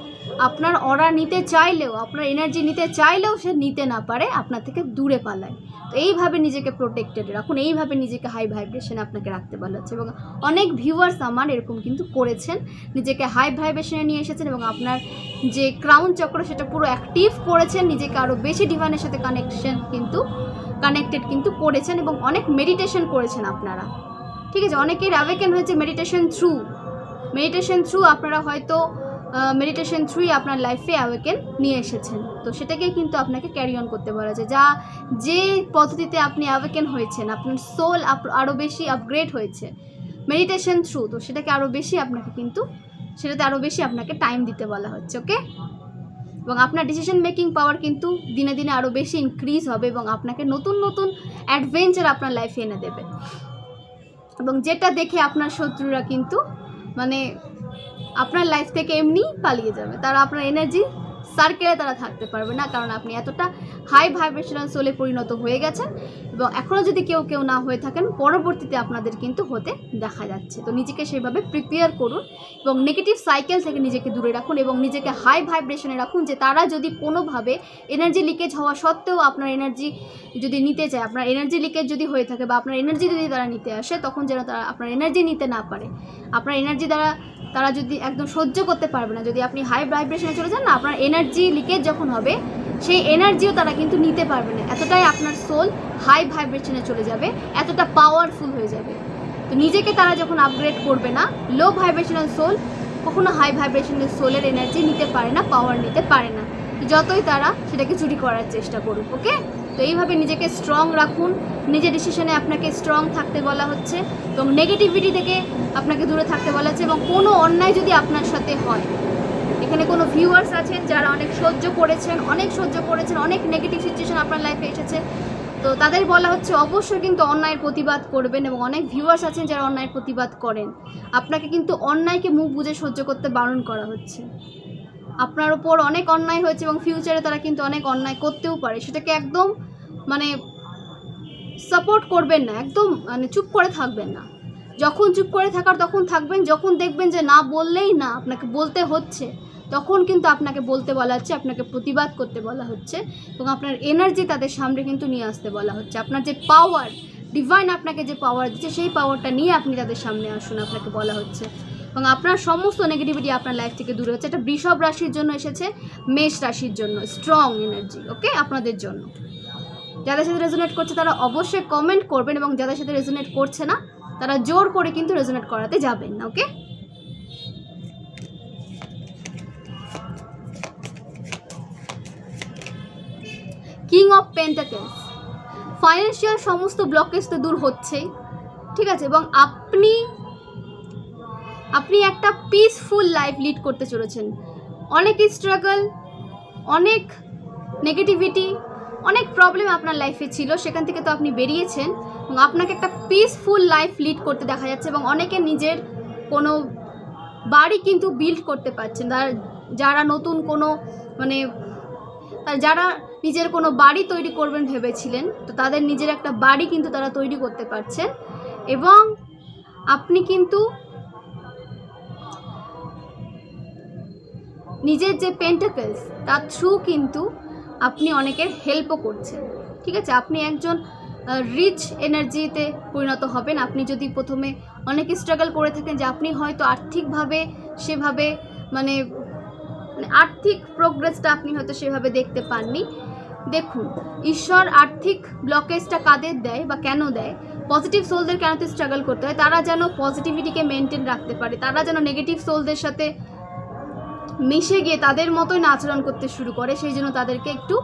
আপনার অরা নিতে চাইলেও, আপনার এনার্জি নিতে চাইলেও সে নিতে না পারে, আপনার থেকে দূরে পালায়। তো এইভাবে নিজেকে প্রোটেক্টেড রাখুন, এইভাবে নিজেকে হাই ভাইব্রেশনে আপনাকে রাখতে বলা হচ্ছে। এবং অনেক ভিউয়ার্স আমার এরকম কিন্তু করেছেন, নিজেকে হাই ভাইব্রেশনে নিয়ে এসেছেন এবং আপনার যে ক্রাউন চক্র সেটা পুরো অ্যাক্টিভ করেছেন, নিজেকে আরও বেশি ডিভাইনের সাথে কানেক্টেড কিন্তু করেছেন এবং অনেক মেডিটেশন করেছেন আপনারা। ঠিক আছে, অনেকের অ্যাওয়েকেন হয়েছে মেডিটেশন থ্রু আপনারা হয়তো মেডিটেশন থ্রুই আপনার লাইফে অ্যাওয়েকেন নিয়ে এসেছেন। তো সেটাকেই কিন্তু আপনাকে ক্যারি অন করতে বলা যায়। যে পদ্ধতিতে আপনি অ্যাওয়েকেন হয়েছেন, আপনার সোল আরও বেশি আপগ্রেড হয়েছে মেডিটেশন থ্রু, তো সেটাতে আরও বেশি আপনাকে টাইম দিতে বলা হচ্ছে। ওকে, এবং আপনার ডিসিশন মেকিং পাওয়ার কিন্তু দিনে দিনে আরও বেশি ইনক্রিজ হবে এবং আপনাকে নতুন নতুন অ্যাডভেঞ্চার আপনার লাইফে এনে দেবে। এবং যেটা দেখে আপনার শত্রুরা কিন্তু আপনার লাইফ থেকে এমনি পালিয়ে যাবে, তারা আপনার এনার্জি সার্কেলে তারা থাকতে পারবে না, কারণ আপনি এতটা হাই ভাইব্রেশনাল সোলে পরিণত হয়ে গেছেন। এবং এখনও যদি কেউ না হয়ে থাকেন, পরবর্তীতে আপনাদের কিন্তু হতে দেখা যাচ্ছে। তো নিজেকে সেভাবে প্রিপেয়ার করুন এবং নেগেটিভ সাইকেল থেকে নিজেকে দূরে রাখুন এবং নিজেকে হাই ভাইব্রেশনে রাখুন, যে তারা যদি কোনোভাবে এনার্জি লিকেজ হওয়া সত্ত্বেও আপনার এনার্জি যদি নিতে চায়, আপনার এনার্জি লিকেজ যদি হয়ে থাকে বা আপনার এনার্জি যদি তারা নিতে আসে, তখন যেন তারা আপনার এনার্জি নিতে না পারে। আপনার এনার্জি দ্বারা তারা যদি একদম সহ্য করতে পারবে না, যদি আপনি হাই ভাইব্রেশনে চলে যান না, আপনার এনার্জি লিকেজ যখন হবে সেই এনার্জিও তারা কিন্তু নিতে পারবে না। এতটাই আপনার সোল হাই ভাইব্রেশনে চলে যাবে, এতটা পাওয়ারফুল হয়ে যাবে। তো নিজেকে তারা যখন আপগ্রেড করবে না, লো ভাইব্রেশনাল সোল কখনো হাই ভাইব্রেশনাল সোলের এনার্জি নিতে পারে না, পাওয়ার নিতে পারে না, যতই তারা সেটাকে চুরি করার চেষ্টা করুক। ওকে, তো এইভাবে নিজেকে স্ট্রং রাখুন, নিজের ডিসিশনে আপনাকে স্ট্রং থাকতে বলা হচ্ছে এবং নেগেটিভিটি থেকে আপনাকে দূরে থাকতে বলা হচ্ছে। এবং কোনো অন্যায় যদি আপনার সাথে হয়, এখানে কোনো ভিউয়ার্স আছেন যারা অনেক সহ্য করেছেন, অনেক নেগেটিভ সিচুয়েশন আপনার লাইফে এসেছে, তো তাদের বলা হচ্ছে অবশ্যই কিন্তু অন্যায়ের প্রতিবাদ করবেন। এবং অনেক ভিউয়ার্স আছেন যারা অন্যায়ের প্রতিবাদ করেন, আপনাকে কিন্তু অন্যায়কে মুখ বুজে সহ্য করতে বারণ করা হচ্ছে। আপনার ওপর অনেক অন্যায় হয়েছে এবং ফিউচারে তারা কিন্তু অনেক অন্যায় করতেও পারে, সেটাকে একদম সাপোর্ট করবেন না, একদম চুপ করে থাকবেন না। যখন চুপ করে থাকার তখন থাকবেন, যখন দেখবেন যে না বললেই না, আপনাকে বলতে হচ্ছে, তখন কিন্তু আপনাকে বলতে বলা হচ্ছে, আপনাকে প্রতিবাদ করতে বলা হচ্ছে এবং আপনার এনার্জি তাদের সামনে কিন্তু নিয়ে আসতে বলা হচ্ছে। আপনার যে পাওয়ার, ডিভাইন আপনাকে যে পাওয়ার দিচ্ছে, সেই পাওয়ারটা নিয়ে আপনি তাদের সামনে আসুন, আপনাকে বলা হচ্ছে। এবং আপনার সমস্ত নেগেটিভিটি আপনার লাইফ থেকে দূরে হচ্ছে। এটা বৃষভ রাশির জন্য এসেছে, মেষ রাশির জন্য স্ট্রং এনার্জি। ওকে, আপনাদের জন্য যাদের সাথে রেজোনেট করছে তারা অবশ্যই কমেন্ট করবেন এবং যাদের সাথে রেজোনেট করছে না তারা জোর করে কিন্তু রেজোনেট করাতে যাবেন না। ওকে, কিং অফ পেন্টাকেলস, ফাইন্যান্সিয়াল সমস্ত ব্লকেজ তো দূর হচ্ছেই, ঠিক আছে, এবং আপনি একটা পিসফুল লাইফ লিড করতে চলেছেন। অনেক স্ট্রাগল, অনেক নেগেটিভিটি, অনেক প্রবলেম আপনার লাইফে ছিল, সেখান থেকে তো আপনি বেরিয়েছেন এবং আপনাকে একটা পিসফুল লাইফ লিড করতে দেখা যাচ্ছে। এবং অনেকে নিজের কোনো বাড়ি কিন্তু বিল্ড করতে পারছেন, যারা নতুন কোনো যারা নিজের কোনো বাড়ি তৈরি করবেন ভেবেছিলেন, তো তাদের নিজের একটা বাড়ি কিন্তু তারা তৈরি করতে পারছেন। এবং আপনি কিন্তু নিজের যে পেন্টাকেলস তার থ্রু কিন্তু আপনি অনেকের হেল্পও করছেন। ঠিক আছে, আপনি একজন রিচ এনার্জিতে পরিণত হবেন। আপনি যদি প্রথমে অনেক স্ট্রাগল করে থাকেন, যে আপনি হয়তো আর্থিকভাবে সেভাবে মানে আর্থিক প্রোগ্রেসটা আপনি হয়তো সেভাবে দেখতে পাননি। দেখুন, ঈশ্বর আর্থিক ব্লকেজটা কাদের দেয় বা কেন দেয়, পজিটিভ সোলদের কেন তো স্ট্রাগল করতে হয়, তারা যেন পজিটিভিটিকে মেনটেন রাখতে পারে, তারা যেন নেগেটিভ সোলদের সাথে মিশে গিয়ে তাদের মতোই আচরণ করতে শুরু করে। সেই জন্য তাদেরকে একটু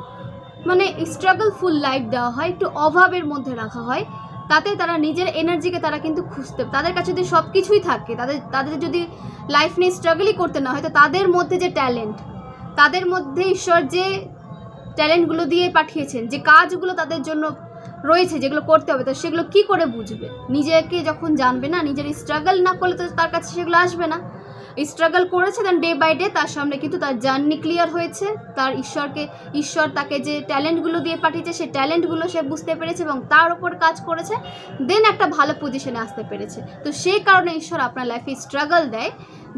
মানে স্ট্রাগলফুল লাইফ দেওয়া হয়, একটু অভাবের মধ্যে রাখা হয়, তাতে তারা নিজের এনার্জিকে তারা কিন্তু খুঁজতে, তাদের কাছে যদি সব কিছুই থাকে, তাদের যদি লাইফ নিয়ে স্ট্রাগলই করতে না হয়, তো তাদের মধ্যে যে ট্যালেন্ট, তাদের মধ্যে ঈশ্বর যে ট্যালেন্টগুলো দিয়ে পাঠিয়েছেন, যে কাজগুলো তাদের জন্য রয়েছে যেগুলো করতে হবে, তো সেগুলো কি করে বুঝবে? নিজেকে যখন জানবে না, নিজের স্ট্রাগল না করলে তো তার কাছে সেগুলো আসবে না। স্ট্রাগল করেছে, দেন ডে বাই ডে তার সামনে কিন্তু তার জার্নি ক্লিয়ার হয়েছে, তার ঈশ্বর তাকে যে ট্যালেন্টগুলো দিয়ে পাঠিয়েছে সেই ট্যালেন্টগুলো সে বুঝতে পেরেছে এবং তার উপর কাজ করেছে, দেন একটা ভালো পজিশনে আসতে পেরেছে। তো সেই কারণে ঈশ্বর আপনার লাইফে স্ট্রাগল দেয়।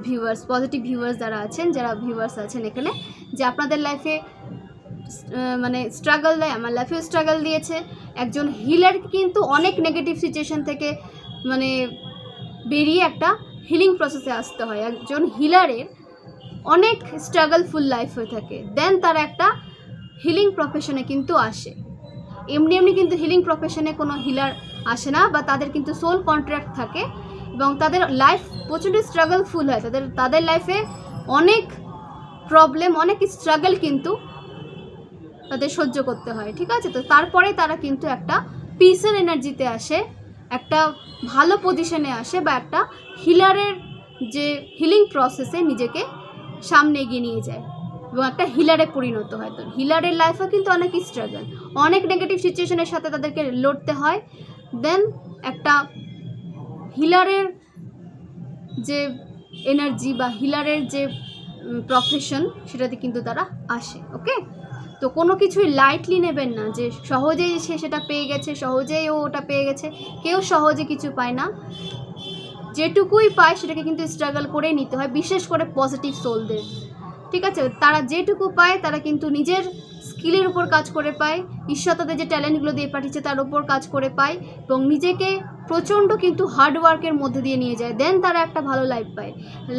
ভিউয়ার্স, পজিটিভ ভিউয়ার্স যারা আছেন, যারা ভিউয়ার্স আছেন এখানে, যে আপনাদের লাইফে মানে স্ট্রাগল দেয়, আমার লাইফেও স্ট্রাগল দিয়েছে। একজন হিলার কিন্তু অনেক নেগেটিভ সিচুয়েশন থেকে মানে বেরিয়ে একটা হিলিং প্রসেসে আসতে হয়। একজন হিলারের অনেক স্ট্রাগলফুল লাইফ হয়ে থাকে, দেন তারা একটা হিলিং প্রফেশনে কিন্তু আসে। এমনি এমনি কিন্তু হিলিং প্রফেশনে কোনো হিলার আসে না, বা তাদের কিন্তু সোল কন্ট্রাক্ট থাকে এবং তাদের লাইফ প্রচণ্ড স্ট্রাগলফুল হয়, তাদের লাইফে অনেক প্রবলেম, অনেক স্ট্রাগল কিন্তু তাদের সহ্য করতে হয়, ঠিক আছে? তো তারপরে তারা কিন্তু একটা পিসের এনার্জিতে আসে, একটা ভালো পজিশনে আসে, বা একটা হিলারের যে হিলিং প্রসেসে নিজেকে সামনে এগিয়ে নিয়ে যায় এবং একটা হিলারে পরিণত হয়। তো হিলারের লাইফেও কিন্তু অনেক স্ট্রাগল, অনেক নেগেটিভ সিচুয়েশনের সাথে তাদেরকে লড়তে হয়, দেন একটা হিলারের যে এনার্জি বা হিলারের যে প্রফেশন, সেটাতে কিন্তু তারা আসে। ওকে, তো কোনো কিছুই লাইটলি নেবেন না, যে সহজেই সে সেটা পেয়ে গেছে, সহজেই ও ওটা পেয়ে গেছে। কেউ সহজে কিছু পায় না, যেটুকুই পায় সেটাকে কিন্তু স্ট্রাগল করেই নিতে হয়, বিশেষ করে পজিটিভ সোলদের, ঠিক আছে? তারা যেটুকু পায় তারা কিন্তু নিজের স্কিলের উপর কাজ করে পায়, ঈশ্বর তাদের যে ট্যালেন্টগুলো দিয়ে পাঠিয়েছে তার উপর কাজ করে পায় এবং নিজেকে প্রচণ্ড কিন্তু হার্ডওয়ার্কের মধ্যে দিয়ে নিয়ে যায়, দেন তারা একটা ভালো লাইফ পায়।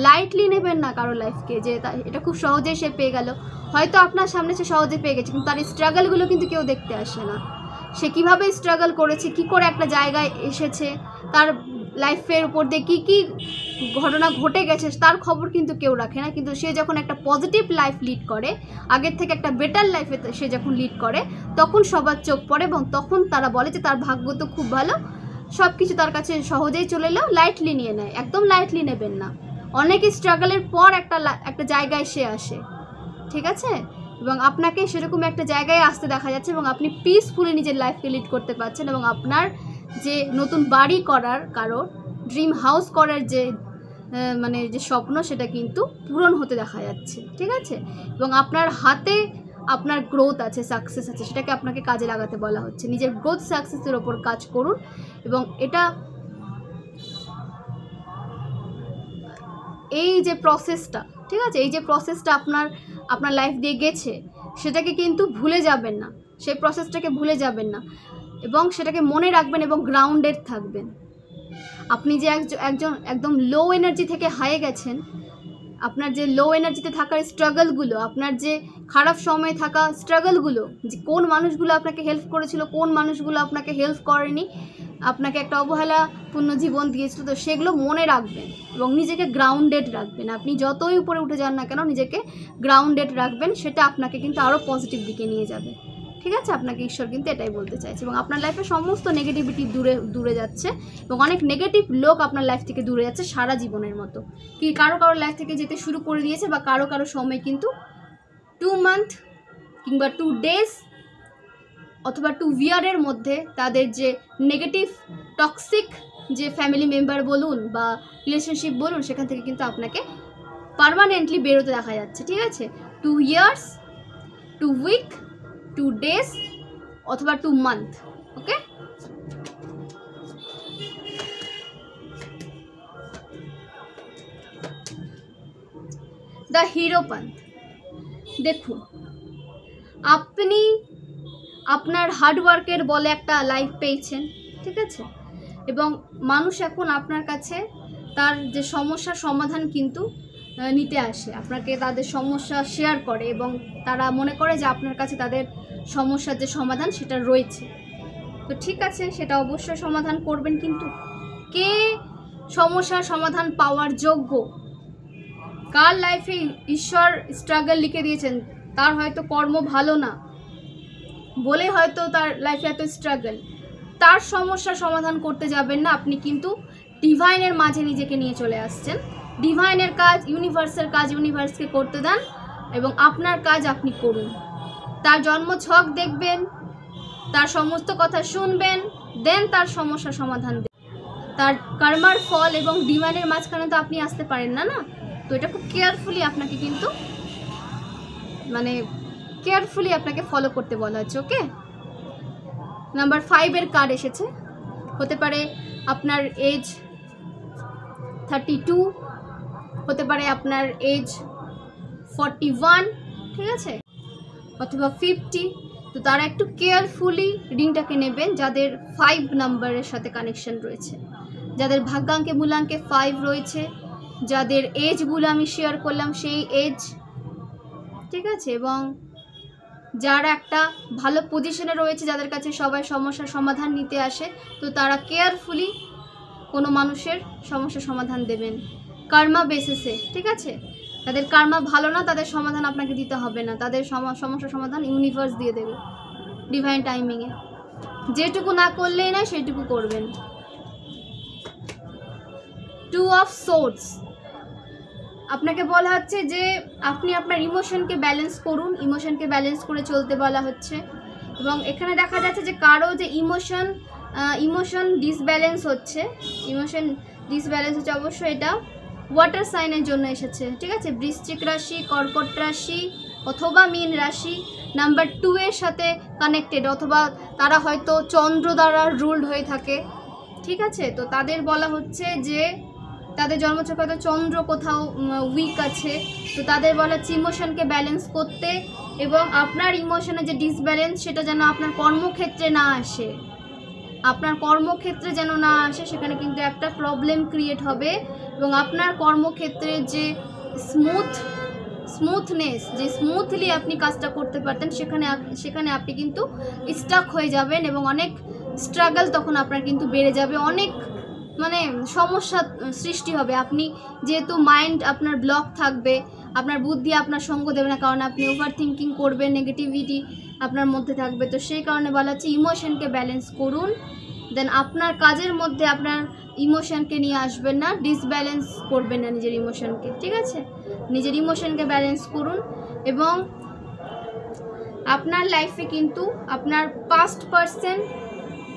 লাইটলি নেবেন না কারো লাইফকে, যে এটা খুব সহজেই সে পেয়ে গেল। হয়তো আপনার সামনে সে সহজে পেয়ে গেছে, কিন্তু তার স্ট্রাগলগুলো কিন্তু কেউ দেখতে আসে না। সে কীভাবে স্ট্রাগল করেছে, কী করে একটা জায়গায় এসেছে, তার লাইফের উপর দিয়ে কী কী ঘটনা ঘটে গেছে তার খবর কিন্তু কেউ রাখে না। কিন্তু সে যখন একটা পজিটিভ লাইফ লিড করে, আগের থেকে একটা বেটার লাইফে সে যখন লিড করে, তখন সবার চোখ পড়ে এবং তখন তারা বলে যে তার ভাগ্য তো খুব ভালো, সব কিছু তার কাছে সহজেই চলে এলেও লাইটলি নিয়ে নেয়। একদম লাইটলি নেবেন না, অনেক স্ট্রাগলের পর একটা জায়গায় সে আসে, ঠিক আছে? এবং আপনাকে সেরকম একটা জায়গায় আসতে দেখা যাচ্ছে এবং আপনি পিসফুলি নিজের লাইফকে লিড করতে পারছেন এবং আপনার যে নতুন বাড়ি করার কারোর ড্রিম হাউস করার যে মানে যে স্বপ্ন, সেটা কিন্তু পূরণ হতে দেখা যাচ্ছে, ঠিক আছে? এবং আপনার হাতে আপনার গ্রোথ আছে, সাকসেস আছে, সেটাকে আপনাকে কাজে লাগাতে বলা হচ্ছে। নিজের গ্রোথ সাকসেসের ওপর কাজ করুন এবং এটা এই যে প্রসেসটা, ঠিক আছে, এই যে প্রসেসটা আপনার লাইফ দিয়ে গেছে, সেটাকে কিন্তু ভুলে যাবেন না, সেই প্রসেসটাকে ভুলে যাবেন না এবং সেটাকে মনে রাখবেন এবং গ্রাউন্ডেড থাকবেন। আপনি যে একজন একদম লো এনার্জি থেকে হাইয়ে গেছেন, আপনার যে লো এনার্জিতে থাকার স্ট্রাগলগুলো, আপনার যে খারাপ সময়ে থাকা স্ট্রাগলগুলো, যে কোন মানুষগুলো আপনাকে হেল্প করেছিল, কোন মানুষগুলো আপনাকে হেল্প করেনি, আপনাকে একটা অবহেলাপূর্ণ জীবন দিয়েছিল, তো সেগুলো মনে রাখবেন এবং নিজেকে গ্রাউন্ডেড রাখবেন। আপনি যতই উপরে উঠে যান না কেন, নিজেকে গ্রাউন্ডেড রাখবেন, সেটা আপনাকে কিন্তু আরও পজিটিভ দিকে নিয়ে যাবে, ঠিক আছে? আপনাকে ঈশ্বর কিন্তু এটাই বলতে চাইছে এবং আপনার লাইফে সমস্ত নেগেটিভিটি দূরে যাচ্ছে এবং অনেক নেগেটিভ লোক আপনার লাইফ থেকে দূরে যাচ্ছে সারা জীবনের মতো। কি কারো লাইফ থেকে যেতে শুরু করে দিয়েছে, বা কারো সময় কিন্তু 2 মান্থ কিংবা 2 ডেজ অথবা 2 ইয়ারের মধ্যে তাদের যে নেগেটিভ টক্সিক যে ফ্যামিলি মেম্বার বলুন বা রিলেশনশিপ বলুন, সেখান থেকে কিন্তু আপনাকে পার্মানেন্টলি বেরোতে দেখা যাচ্ছে, ঠিক আছে? 2 ইয়ার্স, 2 উইক, 2 ডেজ অথবা 2 মান্থ। ওকে, দ্য হিরো পান্থ। দেখুন, আপনার হার্ডওয়ার্কের বলে একটা লাইফ পেয়েছেন, ঠিক আছে। এবং মানুষ এখন আপনার কাছে তার যে সমস্যার সমাধান কিন্তু নিতে আসে, আপনাকে তাদের সমস্যা শেয়ার করে এবং তারা মনে করে যে আপনার কাছে তাদের সমস্যার যে সমাধান সেটা রয়েছে। তো ঠিক আছে, সেটা অবশ্যই সমাধান করবেন, কিন্তু কে সমস্যার সমাধান পাওয়ার যোগ্য, কার লাইফে ঈশ্বর স্ট্রাগল লিখে দিয়েছেন, তার হয়তো কর্ম ভালো না বলে হয়তো তার লাইফে এত স্ট্রাগল, তার সমস্যার সমাধান করতে যাবেন না। আপনি কিন্তু ডিভাইনের মাঝে নিজেকে নিয়ে চলে আসছেন। ডিভাইনের কাজ, ইউনিভার্সের কাজ ইউনিভার্সকে করতে দেন এবং আপনার কাজ আপনি করুন। তার জন্ম ছক দেখবেন, তার সমস্ত কথা শুনবেন, দেন তার সমস্যার সমাধান দেন। তার কর্মার ফল এবং ডিভাইনের মাঝখানে তো আপনি আসতে পারেন না, না? তো এটা খুব কেয়ারফুলি আপনাকে কিন্তু কেয়ারফুলি আপনাকে ফলো করতে বলা হচ্ছে, ওকে। নাম্বার 5 এর কার্ড এসেছে। হতে পারে আপনার এজ 32, হতে পারে আপনার এজ 41, ঠিক আছে, অথবা 50। তো তারা একটু কেয়ারফুলি রিডিংটাকে নেবেন যাদের 5 নাম্বারের সাথে কানেকশন রয়েছে, যাদের ভাগ্যাঙ্কে মূলাঙ্কে 5 রয়েছে, যাদের এজগুলো আমি শেয়ার করলাম সেই এজ, ঠিক আছে, এবং যারা একটা ভালো পজিশনে রয়েছে, যাদের কাছে সবাই সমস্যার সমাধান নিতে আসে, তো তারা কেয়ারফুলি কোনো মানুষের সমস্যার সমাধান দেবেন কর্মা বেসিসে, ঠিক আছে। তাদের কর্মা ভালো না, তাদের সমাধান আপনাকে দিতে হবে না, তাদের সমস্যার সমাধান ইউনিভার্স দিয়ে দেবে ডিভাইন টাইমিংয়ে। যেটুকু না করলেই না সেটুকু করবেন। 2 অফ সোর্ডস, আপনাকে বলা হচ্ছে যে আপনি আপনার ইমোশনকে ব্যালেন্স করুন, ইমোশনকে ব্যালেন্স করে চলতে বলা হচ্ছে। এবং এখানে দেখা যাচ্ছে যে কারো যে ইমোশন ডিসব্যালেন্স হচ্ছে, অবশ্যই এটা ওয়াটার সাইনের জন্য এসেছে, ঠিক আছে। বৃশ্চিক রাশি, কর্কট রাশি অথবা মীন রাশি নাম্বার 2 এর সাথে কানেক্টেড, অথবা তারা হয়তো চন্দ্র দ্বারা রুলড হয়ে থাকে, ঠিক আছে। তো তাদের বলা হচ্ছে যে তাদের জন্মছকে হয়তো চন্দ্র কোথাও উইক আছে, তো তাদের বলা হচ্ছে ইমোশনকে ব্যালেন্স করতে, এবং আপনার ইমোশনের যে ডিসব্যালেন্স সেটা যেন আপনার কর্মক্ষেত্রে না আসে, সেখানে কিন্তু একটা প্রবলেম ক্রিয়েট হবে। এবং আপনার কর্মক্ষেত্রে যে স্মুথনেস, যে স্মুথলি আপনি কাজটা করতে পারতেন, সেখানে আপনি কিন্তু স্টাক হয়ে যাবেন এবং অনেক স্ট্রাগল তখন আপনার কিন্তু বেড়ে যাবে, অনেক সমস্যা সৃষ্টি হবে। আপনি যেহেতু মাইন্ড আপনার ব্লক থাকবে, আপনার বুদ্ধি আপনার সঙ্গ দেবে না, কারণ আপনি ওভার থিঙ্কিং করবেন, নেগেটিভিটি আপনার মধ্যে থাকবে। তো সেই কারণে বলা হচ্ছে ইমোশনকে ব্যালেন্স করুন, দেন আপনার কাজের মধ্যে আপনার ইমোশনকে নিয়ে আসবেন না, ডিসব্যালেন্স করবেন না নিজের ইমোশনকে, ঠিক আছে। নিজের ইমোশনকে ব্যালেন্স করুন। এবং আপনার লাইফে কিন্তু আপনার পাস্ট পারসন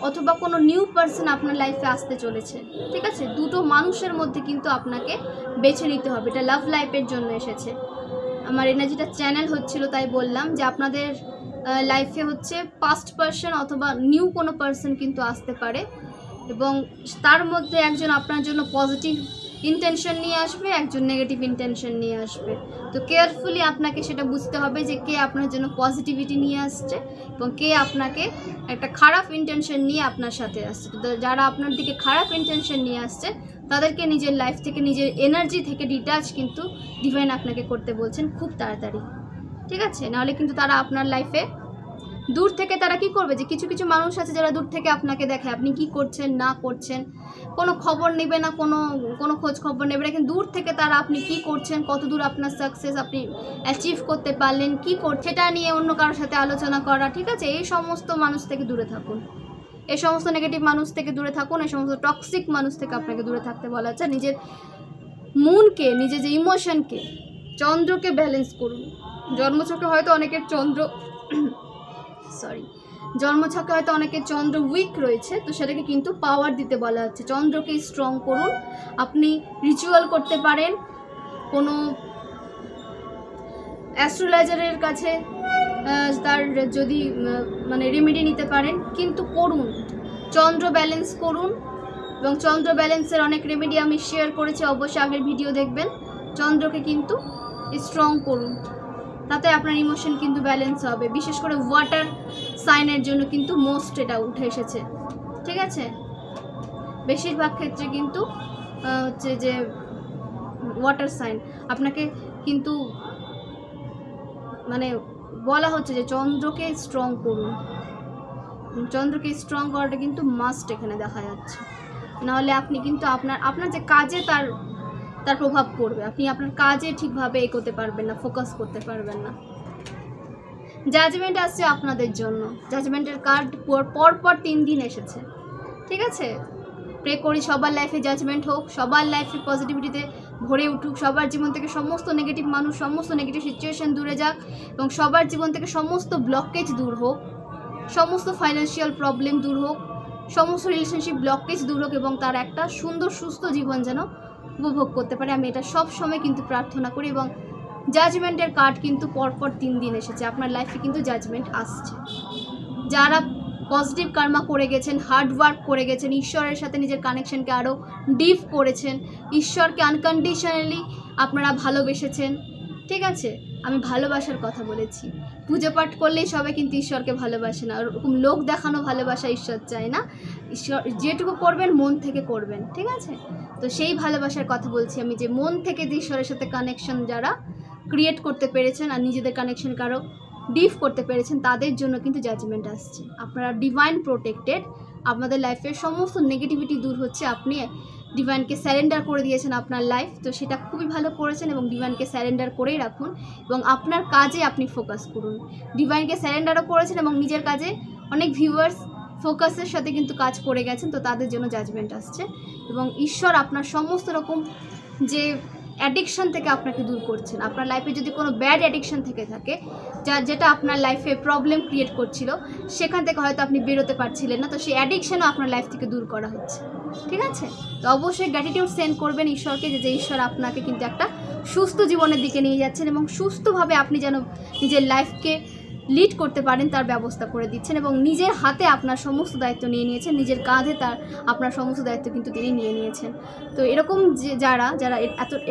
অথবা কোনো নিউ পারসন আপনার লাইফে আসতে চলেছে, ঠিক আছে। দুটো মানুষের মধ্যে কিন্তু আপনাকে বেছে নিতে হবে। এটা লাভ লাইফের জন্য এসেছে। আমার এনার্জিটা চ্যানেল হচ্ছিল, তাই বললাম যে আপনাদের লাইফে হচ্ছে পাস্ট পারসন অথবা নিউ কোনো পারসন কিন্তু আসতে পারে, এবং তার মধ্যে একজন আপনার জন্য পজিটিভ ইন্টেনশন নিয়ে আসবে, একজন নেগেটিভ ইন্টেনশন নিয়ে আসবে। তো কেয়ারফুলি আপনাকে সেটা বুঝতে হবে যে কে আপনার জন্য পজিটিভিটি নিয়ে আসছে এবং কে আপনাকে একটা খারাপ ইন্টেনশন নিয়ে আপনার সাথে আসছে। তো যারা আপনার দিকে খারাপ ইন্টেনশন নিয়ে আসছে তাদেরকে নিজের লাইফ থেকে, নিজের এনার্জি থেকে ডিটাচ কিন্তু ডিভাইন আপনাকে করতে বলছেন খুব তাড়াতাড়ি, ঠিক আছে। নাহলে কিন্তু তারা আপনার লাইফে দূর থেকে তারা কি করবে, যে কিছু কিছু মানুষ আছে যারা দূর থেকে আপনাকে দেখে আপনি কি করছেন না করছেন, কোনো খবর নেবে না, কোনো খোঁজ খবর নেবে না, কিন্তু দূর থেকে তারা আপনি কি করছেন, কত দূর আপনার সাকসেস আপনি অ্যাচিভ করতে পারলেন, কি করছেন সেটা নিয়ে অন্য কারোর সাথে আলোচনা করা, ঠিক আছে। এই সমস্ত মানুষ থেকে দূরে থাকুন, এই সমস্ত নেগেটিভ মানুষ থেকে দূরে থাকুন, এই সমস্ত টক্সিক মানুষ থেকে আপনাকে দূরে থাকতে বলা হচ্ছে। নিজের মনকে, নিজের যে ইমোশনকে, চন্দ্রকে ব্যালেন্স করুন। জন্মছকে হয়তো অনেকের জন্মছকে হয়তো অনেকের চন্দ্র উইক রয়েছে, তো সেটাকে কিন্তু পাওয়ার দিতে বলা হচ্ছে। চন্দ্রকে স্ট্রং করুন। আপনি রিচুয়াল করতে পারেন, কোনো অ্যাস্ট্রোলজারের কাছে তার যদি রেমেডি নিতে পারেন, কিন্তু করুন, চন্দ্র ব্যালেন্স করুন। এবং চন্দ্র ব্যালেন্সের অনেক রেমেডি আমি শেয়ার করেছি, অবশ্যই আগের ভিডিও দেখবেন। চন্দ্রকে কিন্তু স্ট্রং করুন, তাতে আপনার ইমোশন কিন্তু ব্যালেন্স হবে। বিশেষ করে ওয়াটার সাইনের জন্য কিন্তু মোস্ট এটা উঠে এসেছে, ঠিক আছে? বেশিরভাগ ক্ষেত্রে কিন্তু হচ্ছে যে ওয়াটার সাইন আপনাকে কিন্তু মানে বলা হচ্ছে যে চন্দ্রকে স্ট্রং করুন। চন্দ্রকে স্ট্রং করাটা কিন্তু মাস্ট এখানে দেখা যাচ্ছে, নাহলে আপনি কিন্তু আপনার যে কাজে তার প্রভাব পড়বে। আপনি আপনার কাজে ঠিকভাবে এগোতে পারবেন না, ফোকাস করতে পারবেন না। জাজমেন্ট আসছে আপনাদের জন্য, জাজমেন্টের কার্ড পরপর 3 দিন এসেছে, ঠিক আছে? প্রে করি সবার লাইফে জাজমেন্ট হোক, সবার লাইফে পজিটিভিটিতে ভরে উঠুক, সবার জীবন থেকে সমস্ত নেগেটিভ মানুষ, সমস্ত নেগেটিভ সিচুয়েশন দূরে যাক, এবং সবার জীবন থেকে সমস্ত ব্লকেজ দূর হোক, সমস্ত ফাইন্যান্সিয়াল প্রবলেম দূর হোক, সমস্ত রিলেশনশিপ ব্লকেজ দূর হোক, এবং তার একটা সুন্দর সুস্থ জীবন যেন উপভোগ করতে পারে। আমি এটা সব সময় কিন্তু প্রার্থনা করি। এবং জাজমেন্টের কার্ড কিন্তু পরপর 3 দিন এসেছে, আপনার লাইফে কিন্তু জাজমেন্ট আসছে। যারা পজিটিভ কার্মা করে গেছেন, হার্ড ওয়ার্ক করে গেছেন, ঈশ্বরের সাথে নিজের কানেকশনকে আরও ডিপ করেছেন, ঈশ্বরকে আনকন্ডিশনালি আপনারা ভালোবেসেছেন, ঠিক আছে? আমি ভালোবাসার কথা বলেছি। পুজো পাঠ করলেই সবাই কিন্তু ঈশ্বরকে ভালোবাসে না, ওরকম লোক দেখানো ভালোবাসা ঈশ্বর চায় না। ঈশ্বর যেটুকু করবেন মন থেকে করবেন, ঠিক আছে? তো সেই ভালোবাসার কথা বলছি আমি, যে মন থেকে যে ঈশ্বরের সাথে কানেকশন যারা ক্রিয়েট করতে পেরেছেন আর নিজেদের কানেকশনকে আরও ডিপ করতে পেরেছেন, তাদের জন্য কিন্তু জাজমেন্ট আসছে। আপনারা ডিভাইন প্রোটেক্টেড, আপনাদের লাইফের সমস্ত নেগেটিভিটি দূর হচ্ছে। আপনি ডিভাইনকে স্যারেন্ডার করে দিয়েছেন আপনার লাইফ, তো সেটা খুবই ভালো করেছেন। এবং ডিভাইনকে স্যারেন্ডার করেই রাখুন এবং আপনার কাজে আপনি ফোকাস করুন। ডিভাইনকে স্যারেন্ডারও করেছেন এবং নিজের কাজে অনেক ভিউয়ার্স ফোকাসের সাথে কিন্তু কাজ করে গেছেন, তো তাদের জন্য জাজমেন্ট আসছে। এবং ঈশ্বর আপনার সমস্ত রকম যে অ্যাডিকশান থেকে আপনাকে দূর করছেন। আপনার লাইফে যদি কোনো ব্যাড অ্যাডিকশান থেকে থাকে, যেটা আপনার লাইফে প্রবলেম ক্রিয়েট করছিল, সেখান থেকে হয়তো আপনি বেরোতে পারছিলেন না, তো সেই অ্যাডিকশানও আপনার লাইফ থেকে দূর করা হচ্ছে, ঠিক আছে? তো অবশ্যই গ্র্যাটিটিউড সেন্ড করবেন ঈশ্বরকে, যে ঈশ্বর আপনাকে কিন্তু একটা সুস্থ জীবনের দিকে নিয়ে যাচ্ছেন এবং সুস্থভাবে আপনি যেন নিজের লাইফকে লিড করতে পারেন তার ব্যবস্থা করে দিচ্ছেন। এবং নিজের হাতে আপনার সমস্ত দায়িত্ব নিয়ে নিয়েছেন, নিজের কাঁধে আপনার সমস্ত দায়িত্ব কিন্তু তিনি নিয়ে নিয়েছেন। তো এরকম যারা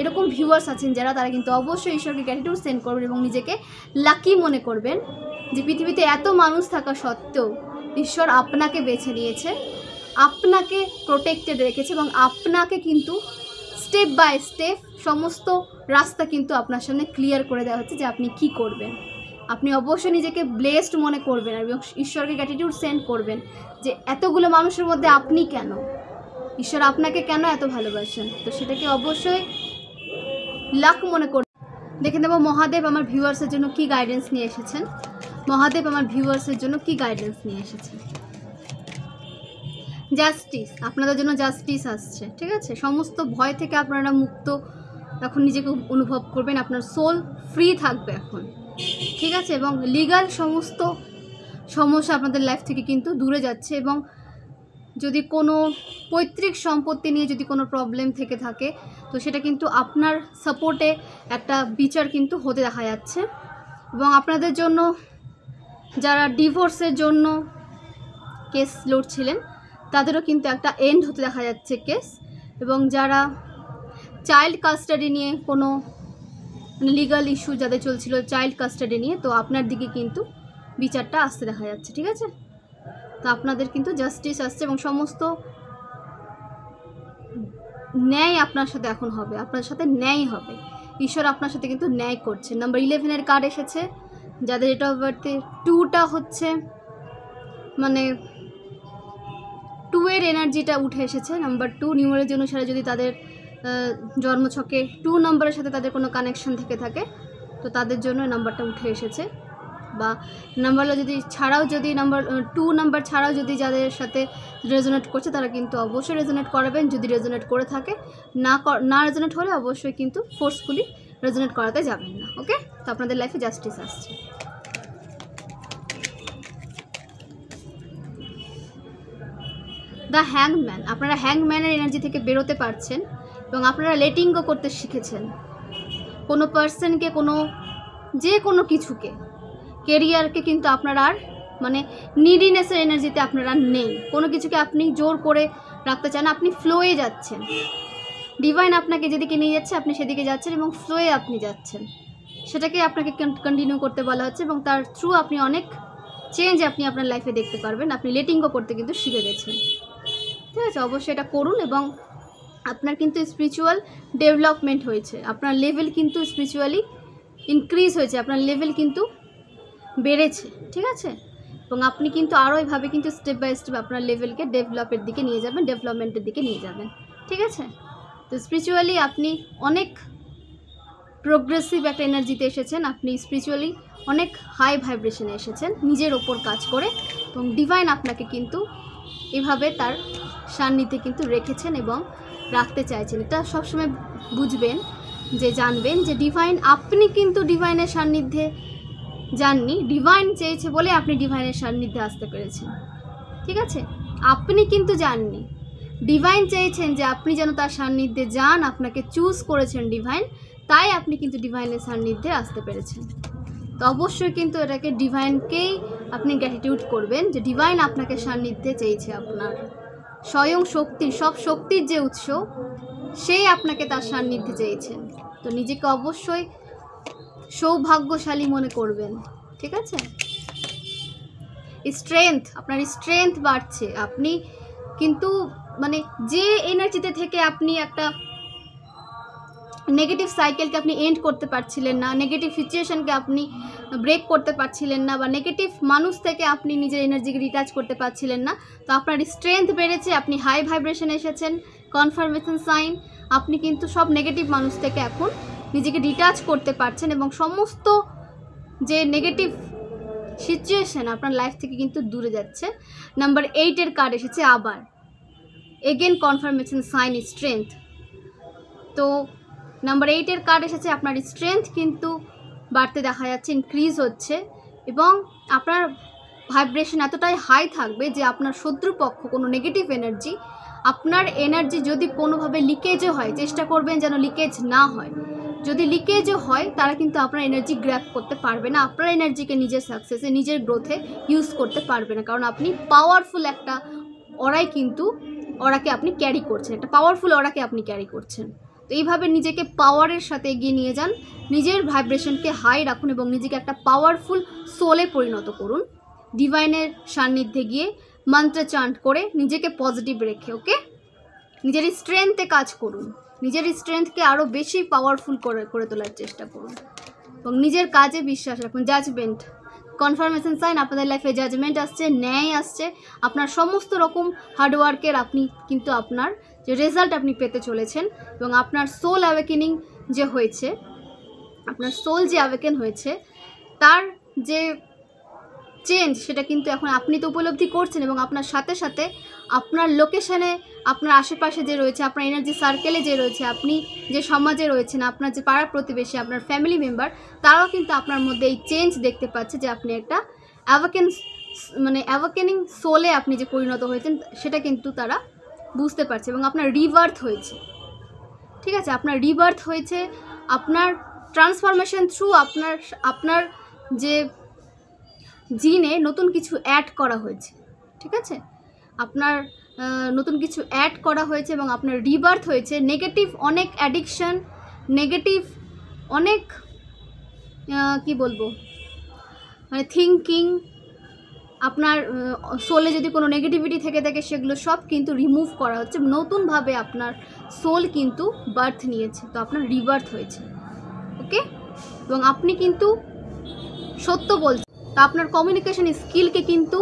এরকম ভিউয়ার্স আছেন তারা কিন্তু অবশ্যই ঈশ্বরকে গ্র্যাটিটিউড সেন্ড করবেন এবং নিজেকে লাকি মনে করবেন যে পৃথিবীতে এত মানুষ থাকা সত্ত্বেও ঈশ্বর আপনাকে বেছে নিয়েছে, আপনাকে প্রোটেক্টেড রেখেছে এবং আপনাকে কিন্তু স্টেপ বাই স্টেপ সমস্ত রাস্তা কিন্তু আপনার সামনে ক্লিয়ার করে দেওয়া হচ্ছে যে আপনি কি করবেন। আপনি অবশ্যই নিজেকে ব্লেসড মনে করবেন এবং ঈশ্বরকে গ্র্যাটিটিউড সেন্ড করবেন যে এতগুলো মানুষের মধ্যে আপনি কেন, ঈশ্বর আপনাকে কেন এত ভালোবাসেন। তো সেটাকে অবশ্যই লাক মনে করবেন। দেখে নেব মহাদেব আমার ভিউয়ার্সের জন্য কি গাইডেন্স নিয়ে এসেছেন। মহাদেব আমার ভিউয়ার্সের জন্য কি গাইডেন্স নিয়ে এসেছেন। জাস্টিস, আপনাদের জন্য জাস্টিস আসছে, ঠিক আছে? সমস্ত ভয় থেকে আপনারা মুক্ত এখন নিজেকে অনুভব করবেন, আপনার সোল ফ্রি থাকবে এখন, ঠিক আছে? এবং লিগাল সমস্ত সমস্যা আপনাদের লাইফ থেকে কিন্তু দূরে যাচ্ছে। এবং যদি কোনো পৈতৃক সম্পত্তি নিয়ে যদি কোনো প্রবলেম থেকে থাকে, তো সেটা কিন্তু আপনার সাপোর্টে একটা বিচার কিন্তু হতে দেখা যাচ্ছে। এবং আপনাদের জন্য যারা ডিভোর্সের জন্য কেস লড়ছিলেন, তাদেরও কিন্তু একটা এন্ড হতে দেখা যাচ্ছে কেস। এবং যারা চাইল্ড কাস্টাডি নিয়ে কোনো লিগাল ইস্যু যাদের চলছিল চাইল্ড কাস্টাডি নিয়ে, তো আপনার দিকে কিন্তু বিচারটা আসতে দেখা যাচ্ছে, ঠিক আছে? তো আপনাদের কিন্তু জাস্টিস আসছে এবং সমস্ত ন্যায় আপনার সাথে এখন হবে, আপনার সাথে ন্যায় হবে। ঈশ্বর আপনার সাথে কিন্তু ন্যায় করছে। নাম্বার 11 কার্ড এসেছে, যাদের ডেট অফ বার্থে 2টা হচ্ছে, মানে 2 এর এনার্জিটা উঠে এসেছে। নাম্বার 2 নিউমারোলজি অনুসারে যদি তাদের জন্মছকে 2 নম্বরের সাথে তাদের কোনো কানেকশন থেকে থাকে, তো তাদের জন্য নাম্বারটা উঠে এসেছে। বা নাম্বারটা যদি নাম্বার 2 নাম্বার ছাড়াও যদি যাদের সাথে রেজোনেট করছে, তারা কিন্তু অবশ্যই রেজোনেট করাবেন। যদি রেজোনেট করে থাকে, না রেজোনেট হলে অবশ্যই কিন্তু ফোর্সফুলি রেজোনেট করাতে যাবেন না, ওকে? তো আপনাদের লাইফে জাস্টিস আসছে। দ্য হ্যাংম্যান, আপনারা হ্যাংম্যানের এনার্জি থেকে বেরোতে পারছেন এবং আপনারা লেটিং গো করতে শিখেছেন। কোনো পার্সনকে, যে কোনো কিছুকে, কেরিয়ারকে কিন্তু আপনারা আর মানে নিডিনেসের এনার্জিতে আপনারা নেই। কোনো কিছুকে আপনি জোর করে রাখতে চান, আপনি ফ্লোয়ে যাচ্ছেন। ডিভাইন আপনাকে যেদিকে নিয়ে যাচ্ছে আপনি সেদিকে যাচ্ছেন এবং ফ্লোয়ে আপনি যাচ্ছেন। সেটাকে আপনাকে কন্টিনিউ করতে বলা হচ্ছে এবং তার থ্রু আপনি অনেক চেঞ্জ আপনি আপনার লাইফে দেখতে পারবেন। আপনি লেটিং গো করতে কিন্তু শিখে গেছেন, ঠিক আছে? অবশ্যই এটা করুন এবং আপনার কিন্তু স্পিরিচুয়াল ডেভেলপমেন্ট হয়েছে, আপনার লেভেল কিন্তু স্পিরিচুয়ালি ইনক্রিজ হয়েছে, আপনার লেভেল কিন্তু বেড়েছে, ঠিক আছে? এবং আপনি কিন্তু আরও এইভাবে কিন্তু স্টেপ বাই স্টেপ আপনার লেভেলকে ডেভেলপের দিকে নিয়ে যাবেন, ডেভেলপমেন্টের দিকে নিয়ে যাবেন, ঠিক আছে? তো স্পিরিচুয়ালি আপনি অনেক প্রোগ্রেসিভ একটা এনার্জিতে এসেছেন, আপনি স্পিরিচুয়ালি অনেক হাই ভাইব্রেশনে এসেছেন নিজের ওপর কাজ করে, এবং ডিভাইন আপনাকে কিন্তু এভাবে তার সান্নিধ্যে কিন্তু রেখেছেন এবং রাখতে চাইছেন। এটা সবসময় বুঝবেন, যে জানবেন যে ডিভাইন, আপনি কিন্তু ডিভাইনের সান্নিধ্যে যাননি, ডিভাইন চেয়েছে বলে আপনি ডিভাইনের সান্নিধ্যে আসতে পেরেছেন, ঠিক আছে? আপনি কিন্তু যাননি, ডিভাইন চেয়েছেন যে আপনি যেন তার সান্নিধ্যে যান, আপনাকে চুজ করেছেন ডিভাইন, তাই আপনি কিন্তু ডিভাইনের সান্নিধ্যে আসতে পেরেছেন। তো অবশ্যই কিন্তু এটাকে ডিভাইনকেই আপনি গ্র্যাটিটিউড করবেন যে ডিভাইন আপনাকে সান্নিধ্যে চেয়েছে, আপনার স্বয়ং শক্তি, সব শক্তির যে উৎস, সেই আপনাকে তার সান্নিধ্যে চেয়েছেন। তো নিজেকে অবশ্যই সৌভাগ্যশালী মনে করবেন, ঠিক আছে? স্ট্রেংথ, আপনার স্ট্রেংথ বাড়ছে, আপনি কিন্তু মানে যে এনার্জিতে থেকে আপনি একটা নেগেটিভ সাইকেলকে আপনি এন্ড করতে পারছিলেন না, নেগেটিভ সিচুয়েশনকে আপনি ব্রেক করতে পারছিলেন না, বা নেগেটিভ মানুষ থেকে আপনি নিজের এনার্জিকে রিটাচ করতে পারছিলেন না, তো আপনার স্ট্রেংথ বেড়েছে, আপনি হাই ভাইব্রেশনে এসেছেন, কনফার্মেশন সাইন, আপনি কিন্তু সব নেগেটিভ মানুষ থেকে এখন নিজেকে ডিটাচ করতে পারছেন এবং সমস্ত যে নেগেটিভ সিচুয়েশন আপনার লাইফ থেকে কিন্তু দূরে যাচ্ছে। নাম্বার 8 কার্ড এসেছে আবার, এগেন কনফার্মেশন সাইন, স্ট্রেংথ। তো নাম্বার 8 কার্ড এসেছে, আপনার স্ট্রেংথ কিন্তু বাড়তে দেখা যাচ্ছে, ইনক্রিজ হচ্ছে, এবং আপনার ভাইব্রেশন এতটাই হাই থাকবে যে আপনার শত্রুপক্ষ কোনো নেগেটিভ এনার্জি, আপনার এনার্জি যদি কোনোভাবে লিকেজও হয়, চেষ্টা করবেন যেন লিকেজ না হয়, যদি লিকেজও হয় তারা কিন্তু আপনার এনার্জি গ্র্যাব করতে পারবে না, আপনার এনার্জিকে নিজের সাকসেসে, নিজের গ্রোথে ইউজ করতে পারবে না, কারণ আপনি পাওয়ারফুল একটা অরাই কিন্তু অরাকে আপনি ক্যারি করছেন, একটা পাওয়ারফুল অরাকে আপনি ক্যারি করছেন। তো এইভাবে নিজেকে পাওয়ারের সাথে এগিয়ে নিয়ে যান, নিজের ভাইব্রেশনকে হাই রাখুন এবং নিজেকে একটা পাওয়ারফুল সোলে পরিণত করুন, ডিভাইনের সান্নিধ্যে গিয়ে মন্ত্র চান্ট করে নিজেকে পজিটিভ রেখে, ওকে? নিজের স্ট্রেংথে কাজ করুন, নিজের স্ট্রেংথকে আরও বেশি পাওয়ারফুল করে তোলার চেষ্টা করুন এবং নিজের কাজে বিশ্বাস রাখুন। জাজমেন্ট, কনফার্মেশন সাইন, আপনাদের লাইফে জাজমেন্ট আসছে, ন্যায় আসছে, আপনার সমস্ত রকম হার্ডওয়ার্কের আপনি কিন্তু আপনার যে রেজাল্ট আপনি পেতে চলেছেন, এবং আপনার সোল অ্যাওয়েকেনিং যে হয়েছে, আপনার সোল যে অ্যাওয়েকেন হয়েছে, তার যে চেঞ্জ সেটা কিন্তু এখন আপনি তো উপলব্ধি করছেন, এবং আপনার সাথে সাথে আপনার লোকেশানে, আপনার আশেপাশে যে রয়েছে, আপনার এনার্জি সার্কেলে যে রয়েছে, আপনি যে সমাজে রয়েছেন, আপনার যে পাড়া প্রতিবেশী, আপনার ফ্যামিলি মেম্বার, তারাও কিন্তু আপনার মধ্যে এই চেঞ্জ দেখতে পাচ্ছে যে আপনি একটা অ্যাওয়াকেনিং সোলে আপনি যে পরিণত হয়েছেন সেটা কিন্তু তারা বুঝতে পারছে, এবং আপনার রিবার্থ হয়েছে, ঠিক আছে? আপনার রিবার্থ হয়েছে, আপনার ট্রান্সফরমেশন থ্রু আপনার যে জিনে নতুন কিছু অ্যাড করা হয়েছে, ঠিক আছে? আপনার নতুন কিছু অ্যাড করা হয়েছে এবং আপনার রিবার্থ হয়েছে। নেগেটিভ অনেক অ্যাডিকশান, নেগেটিভ অনেক কি বলবো, মানে থিঙ্কিং, আপনার সোলে যদি কোনো নেগেটিভিটি থেকে থাকে সেগুলো সব কিন্তু রিমুভ করা হচ্ছে, নতুনভাবে আপনার সোল কিন্তু বার্থ নিয়েছে, তো আপনার রিবার্থ হয়েছে, ওকে? এবং আপনি কিন্তু সত্য বলছেন, তো আপনার কমিউনিকেশন স্কিলকে কিন্তু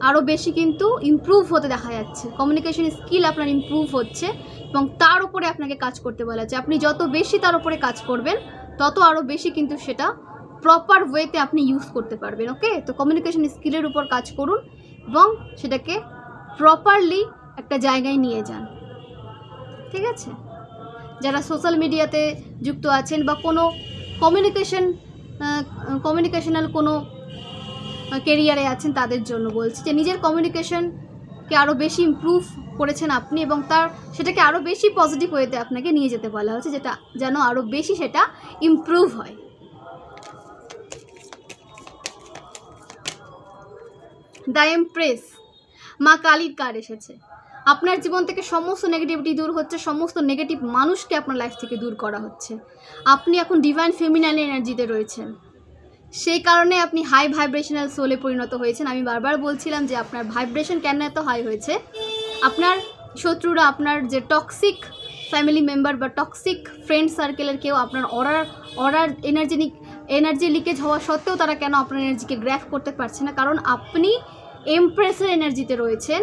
আরও বেশি কিন্তু ইমপ্রুভ হতে দেখা যাচ্ছে, কমিউনিকেশন স্কিল আপনার ইমপ্রুভ হচ্ছে এবং তার উপরে আপনাকে কাজ করতে বলা হচ্ছে। আপনি যত বেশি তার উপরে কাজ করবেন তত আরও বেশি কিন্তু সেটা প্রপার ওয়েতে আপনি ইউজ করতে পারবেন, ওকে? তো কমিউনিকেশন স্কিলের উপর কাজ করুন এবং সেটাকে প্রপারলি একটা জায়গায় নিয়ে যান, ঠিক আছে? যারা সোশ্যাল মিডিয়াতে যুক্ত আছেন বা কোনো কমিউনিকেশনাল কোনো কেরিয়ারে আছেন, তাদের জন্য বলছি যে নিজের কমিউনিকেশনকে আরও বেশি ইমপ্রুভ করেছেন আপনি, এবং সেটাকে আরও বেশি পজিটিভ ওয়েতে আপনাকে নিয়ে যেতে বলা হচ্ছে, যেটা যেন আরও বেশি সেটা ইমপ্রুভ হয়। দ্য এমপ্রেস, মা কালীর কার্ড এসেছে। আপনার জীবন থেকে সমস্ত নেগেটিভিটি দূর হচ্ছে, সমস্ত নেগেটিভ মানুষকে আপনার লাইফ থেকে দূর করা হচ্ছে। আপনি এখন ডিভাইন ফেমিনাইন এনার্জিতে রয়েছেন, সেই কারণে আপনি হাই ভাইব্রেশনাল সোলে পরিণত হয়েছেন। আমি বারবার বলছিলাম যে আপনার ভাইব্রেশন কেন এত হাই হয়েছে, আপনার শত্রুরা, আপনার যে টক্সিক ফ্যামিলি মেম্বার বা টক্সিক ফ্রেন্ড সার্কেলের কেউ আপনার অরার এনার্জি লিকেজ হওয়া সত্ত্বেও তারা কেন আপনার এনার্জিকে গ্র্যাব করতে পারছে না, কারণ আপনি এমপ্রেসের এনার্জিতে রয়েছেন।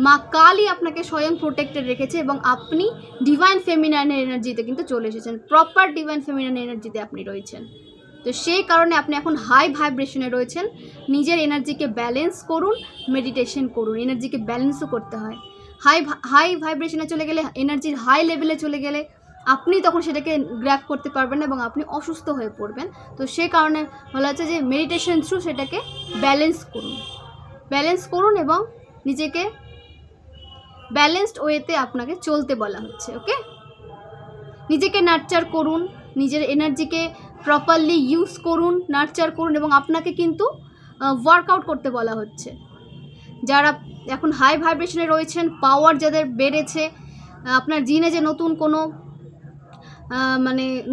মা কালই আপনাকে স্বয়ং প্রোটেক্টেড রেখেছে এবং আপনি ডিভাইন ফেমিনাইনের এনার্জিতে কিন্তু চলে এসেছেন, প্রপার ডিভাইন ফেমিনাইন এনার্জিতে আপনি রয়েছেন। তো সেই কারণে আপনি এখন হাই ভাইব্রেশনে রয়েছেন। নিজের এনার্জিকে ব্যালেন্স করুন, মেডিটেশন করুন। এনার্জিকে ব্যালেন্সও করতে হয়। হাই ভাইব্রেশনে চলে গেলে, এনার্জির হাই লেভেলে চলে গেলে আপনি তখন সেটাকে গ্র্যাব করতে পারবেন না এবং আপনি অসুস্থ হয়ে পড়বেন। তো সেই কারণে বলা হচ্ছে যে মেডিটেশন থ্রু সেটাকে ব্যালেন্স করুন এবং নিজেকে ব্যালেন্সড ওয়েতে আপনাকে চলতে বলা হচ্ছে। ওকে, নিজেকে নার্চার করুন, নিজের এনার্জিকে প্রপারলি ইউজ করুন, নার্চার করুন এবং আপনাকে কিন্তু ওয়ার্কআউট করতে বলা হচ্ছে। যারা এখন হাই ভাইব্রেশনে রয়েছেন, পাওয়ার যাদের বেড়েছে, আপনার জিনে যে নতুন কোনো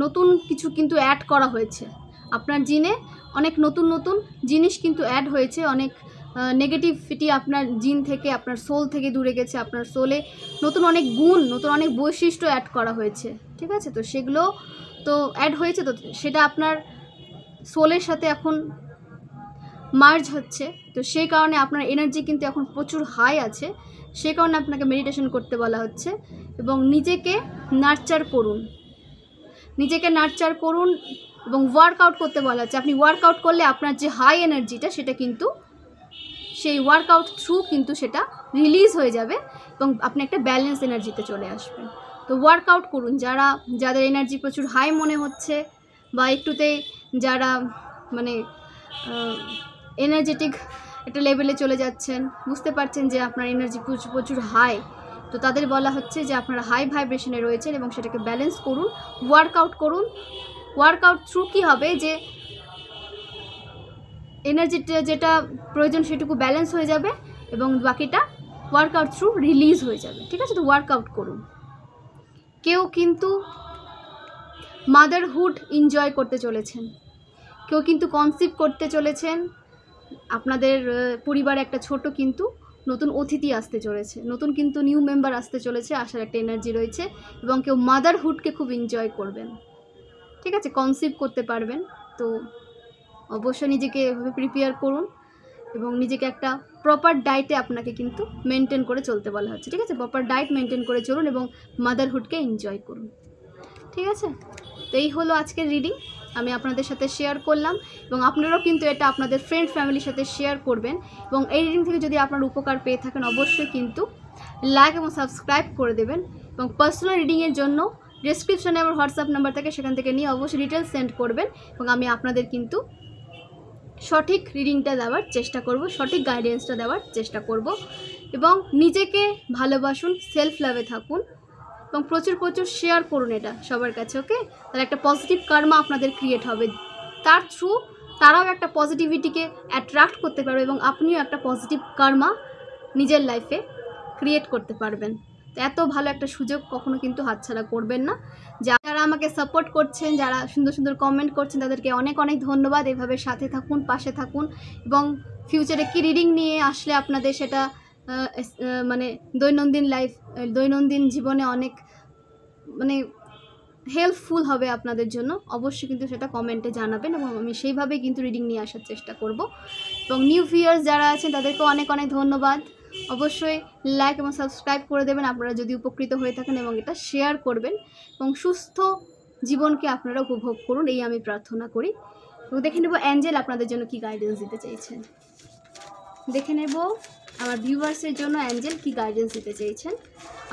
নতুন কিছু কিন্তু অ্যাড করা হয়েছে, আপনার জিনে অনেক নতুন জিনিস কিন্তু অ্যাড হয়েছে, অনেক নেগেটিভিটি আপনার জিন থেকে, আপনার সোল থেকে দূরে গেছে। আপনার সোলে নতুন অনেক গুণ, নতুন অনেক বৈশিষ্ট্য অ্যাড করা হয়েছে, ঠিক আছে? তো সেগুলো তো অ্যাড হয়েছে, তো সেটা আপনার সোলের সাথে এখন মার্জ হচ্ছে। তো সেই কারণে আপনার এনার্জি কিন্তু এখন প্রচুর হাই আছে, সেই কারণে আপনাকে মেডিটেশন করতে বলা হচ্ছে এবং নিজেকে নার্চার করুন এবং ওয়ার্কআউট করতে বলা হচ্ছে। আপনি ওয়ার্কআউট করলে আপনার যে হাই এনার্জিটা সেটা কিন্তু সেই ওয়ার্কআউট থ্রু কিন্তু সেটা রিলিজ হয়ে যাবে এবং আপনি একটা ব্যালেন্স এনার্জিতে চলে আসবেন। তো ওয়ার্কআউট করুন। যাদের এনার্জি প্রচুর হাই মনে হচ্ছে বা একটুতে যারা এনার্জেটিক একটা লেভেলে চলে যাচ্ছেন, বুঝতে পারছেন যে আপনার এনার্জি প্রচুর হাই, তো তাদের বলা হচ্ছে যে আপনারা হাই ভাইব্রেশনে রয়েছেন এবং সেটাকে ব্যালেন্স করুন, ওয়ার্কআউট করুন। ওয়ার্কআউট থ্রু কী হবে, যে এনার্জিটা যেটা প্রয়োজন সেটুকু ব্যালেন্স হয়ে যাবে এবং বাকিটা ওয়ার্কআউট থ্রু রিলিজ হয়ে যাবে, ঠিক আছে? তো ওয়ার্কআউট করুন। কেউ কিন্তু মাদারহুড এনজয় করতে চলেছেন, কেউ কিন্তু কনসিভ করতে চলেছেন, আপনাদের পরিবারে একটা ছোট কিন্তু নতুন অতিথি আসতে চলেছে, নতুন কিন্তু নিউ মেম্বার আসতে চলেছে, আসার একটা এনার্জি রয়েছে এবং কেউ মাদারহুডকে খুব এনজয় করবেন, ঠিক আছে? কনসিভ করতে পারবেন। তো অবশ্যই নিজেকে এভাবে প্রিপেয়ার করুন এবং নিজেকে একটা প্রপার ডায়েটে আপনাকে কিন্তু মেনটেন করে চলতে বলা হচ্ছে, ঠিক আছে? প্রপার ডায়েট মেনটেন করে চলুন এবং মাদারহুডকে এনজয় করুন, ঠিক আছে? তো এই হলো আজকের রিডিং, আমি আপনাদের সাথে শেয়ার করলাম এবং আপনারাও কিন্তু এটা আপনাদের ফ্রেন্ড ফ্যামিলির সাথে শেয়ার করবেন এবং এই রিডিং থেকে যদি আপনার উপকার পেয়ে থাকেন অবশ্যই কিন্তু লাইক এবং সাবস্ক্রাইব করে দেবেন এবং পার্সোনাল রিডিংয়ের জন্য ডেসক্রিপশনে আমার হোয়াটসঅ্যাপ নাম্বার থাকে, সেখান থেকে নিয়ে অবশ্যই ডিটেলস সেন্ড করবেন এবং আমি আপনাদের কিন্তু সঠিক রিডিংটা দেওয়ার চেষ্টা করব, সঠিক গাইডেন্সটা দেওয়ার চেষ্টা করব এবং নিজেকে ভালোবাসুন, সেলফ লাভে থাকুন এবং প্রচুর শেয়ার করুন এটা সবার কাছে। ওকে, তাহলে একটা পজিটিভ কার্মা আপনাদের ক্রিয়েট হবে, তার থ্রু তারাও একটা পজিটিভিটিকে অ্যাট্রাক্ট করতে পারবে এবং আপনিও একটা পজিটিভ কার্মা নিজের লাইফে ক্রিয়েট করতে পারবেন। তো এত ভালো একটা সুযোগ কখনো কিন্তু হাতছাড়া করবেন না। যারা আমাকে সাপোর্ট করছেন, যারা সুন্দর কমেন্ট করছেন, তাদেরকে অনেক ধন্যবাদ। এভাবে সাথে থাকুন, পাশে থাকুন এবং ফিউচারে কি রিডিং নিয়ে আসলে আপনাদের সেটা দৈনন্দিন জীবনে অনেক হেল্পফুল হবে আপনাদের জন্য, অবশ্যই কিন্তু সেটা কমেন্টে জানাবেন এবং আমি সেইভাবেই কিন্তু রিডিং নিয়ে আসার চেষ্টা করব। এবং নিউ ভিউয়ার্স যারা আছেন তাদেরকে অনেক ধন্যবাদ। অবশ্যই লাইক এবং সাবস্ক্রাইব করে দেবেন আপনারা যদি উপকৃত হয়ে থাকেন এবং এটা শেয়ার করবেন এবং সুস্থ জীবনকে আপনারা উপভোগ করুন, এই আমি প্রার্থনা করি। এবং দেখে নেব অ্যাঞ্জেল আপনাদের জন্য কি গাইডেন্স দিতে চাইছেন। দেখে নেব আমার ভিউয়ার্সের জন্য অ্যাঞ্জেল কি গাইডেন্স দিতে চাইছেন,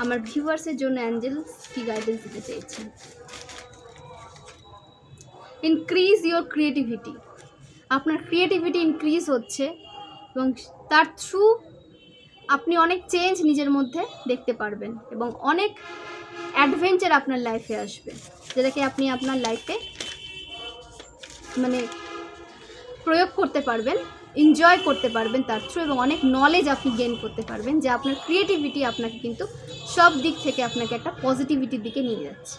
আমার ভিউয়ার্সের জন্য অ্যাঞ্জেল কি গাইডেন্স দিতে চাইছেন। ইনক্রিজ ইয়োর ক্রিয়েটিভিটি, আপনার ক্রিয়েটিভিটি ইনক্রিজ হচ্ছে এবং তার থ্রু আপনি অনেক চেঞ্জ নিজের মধ্যে দেখতে পারবেন এবং অনেক অ্যাডভেঞ্চার আপনার লাইফে আসবে, যেটাকে আপনি আপনার লাইফে প্রয়োগ করতে পারবেন এনজয় করতে পারবেন তার থ্রু, এবং অনেক নলেজ আপনি গেইন করতে পারবেন, যে আপনার ক্রিয়েটিভিটি আপনাকে কিন্তু সব দিক থেকে আপনাকে একটা পজিটিভিটির দিকে নিয়ে যাচ্ছে।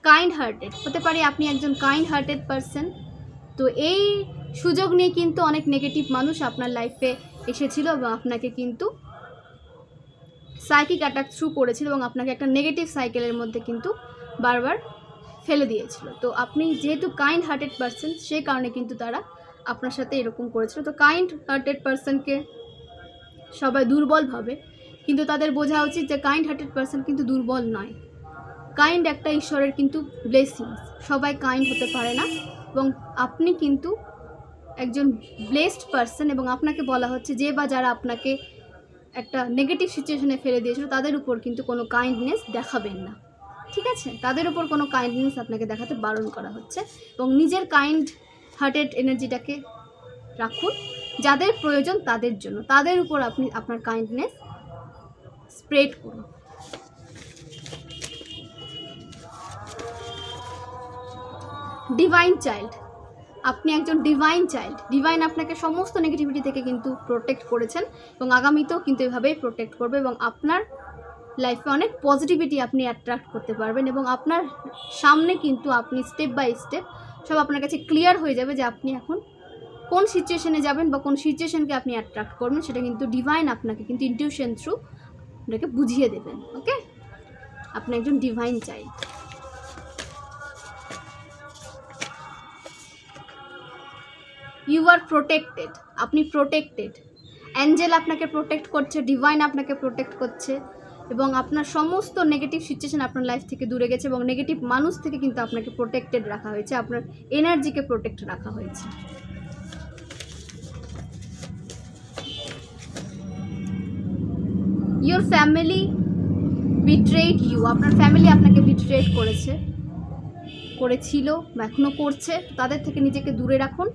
কাইন্ড হার্টেড হতে পারে আপনি একজন কাইন্ড হার্টেড পারসন। তো এই সুযোগ নিয়ে কিন্তু অনেক নেগেটিভ মানুষ আপনার লাইফে এসেছিল এবং আপনাকে কিন্তু সাইকিক অ্যাটাক থ্রু করেছিল এবং আপনাকে একটা নেগেটিভ সাইকেলের মধ্যে কিন্তু বারবার ফেলে দিয়েছিল। তো আপনি যেহেতু কাইন্ড হার্টেড পারসন, সেই কারণে কিন্তু তারা আপনার সাথে এরকম করেছিল। তো কাইন্ড হার্টেড পারসনকে সবাই দুর্বল ভাবে, কিন্তু তাদের বোঝা উচিত যে কাইন্ড হার্টেড পারসন কিন্তু দুর্বল নয়। কাইন্ড একটা ঈশ্বরের কিন্তু ব্লেসিংস, সবাই কাইন্ড হতে পারে না, এবং আপনি কিন্তু একজন ব্লেসড পারসন। এবং আপনাকে বলা হচ্ছে যে বা যারা আপনাকে একটা নেগেটিভ সিচুয়েশনে ফেলে দিয়েছিল তাদের উপর কিন্তু কোনো কাইন্ডনেস দেখাবেন না, ঠিক আছে? তাদের উপর কোনো কাইন্ডনেস আপনাকে দেখাতে বারণ করা হচ্ছে, এবং নিজের কাইন্ড হার্টেড এনার্জিটাকে রাখুন যাদের প্রয়োজন তাদের জন্য, তাদের উপর আপনি আপনার কাইন্ডনেস স্প্রেড করুন। ডিভাইন চাইল্ড, আপনি একজন ডিভাইন চাইল্ড। ডিভাইন আপনাকে সমস্ত নেগেটিভিটি থেকে কিন্তু প্রোটেক্ট করেছেন এবং আগামীতেও কিন্তু এভাবেই প্রোটেক্ট করবে, এবং আপনার লাইফে অনেক পজিটিভিটি আপনি অ্যাট্রাক্ট করতে পারবেন, এবং আপনার সামনে কিন্তু আপনি স্টেপ বাই স্টেপ সব আপনার কাছে ক্লিয়ার হয়ে যাবে যে আপনি এখন কোন সিচুয়েশনে যাবেন বা কোন সিচুয়েশনকে আপনি অ্যাট্রাক্ট করবেন, সেটা কিন্তু ডিভাইন আপনাকে কিন্তু ইনটিউশন থ্রু আপনাকে বুঝিয়ে দেবেন। ওকে, আপনি একজন divine child. You are protected, আপনি প্রোটেক্টেড। অ্যাঞ্জেল আপনাকে প্রোটেক্ট করছে, ডিভাইন আপনাকে প্রোটেক্ট করছে, এবং আপনার সমস্ত নেগেটিভ সিচুয়েশন আপনার লাইফ থেকে দূরে গেছে, এবং নেগেটিভ মানুষ থেকে কিন্তু আপনাকে প্রোটেক্টেড রাখা হয়েছে, আপনার এনার্জিকে প্রোটেক্ট রাখা হয়েছে। ইউর ফ্যামিলি বিট্রেড ইউ, আপনার ফ্যামিলি আপনাকে বিট্রেড করেছিল বা এখনও করছে। তাদের থেকে নিজেকে দূরে রাখুন,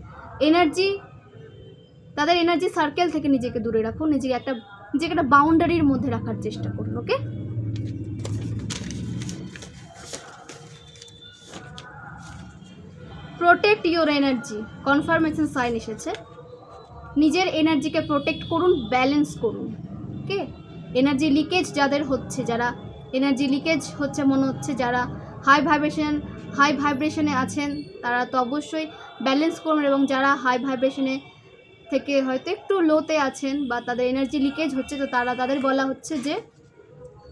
তাদের এনার্জি সার্কেল থেকে নিজেকে দূরে রাখুন, নিজেকে একটা বাউন্ডারির মধ্যে রাখার চেষ্টা করুন। Okay, protect your energy, confirmation sign এসেছে। নিজের এনার্জিকে প্রোটেক্ট করুন, ব্যালেন্স করুন। ওকে, এনার্জি লিকেজ যাদের হচ্ছে, যারা এনার্জি লিকেজ হচ্ছে মনে হচ্ছে, যারা হাই ভাইব্রেশনে আছেন তারা তো অবশ্যই ব্যালেন্স করুন, এবং যারা হাই ভাইব্রেশনে থেকে হয়তো একটু লোতে আছেন বা তাদের এনার্জি লিকেজ হচ্ছে, তো তাদের বলা হচ্ছে যে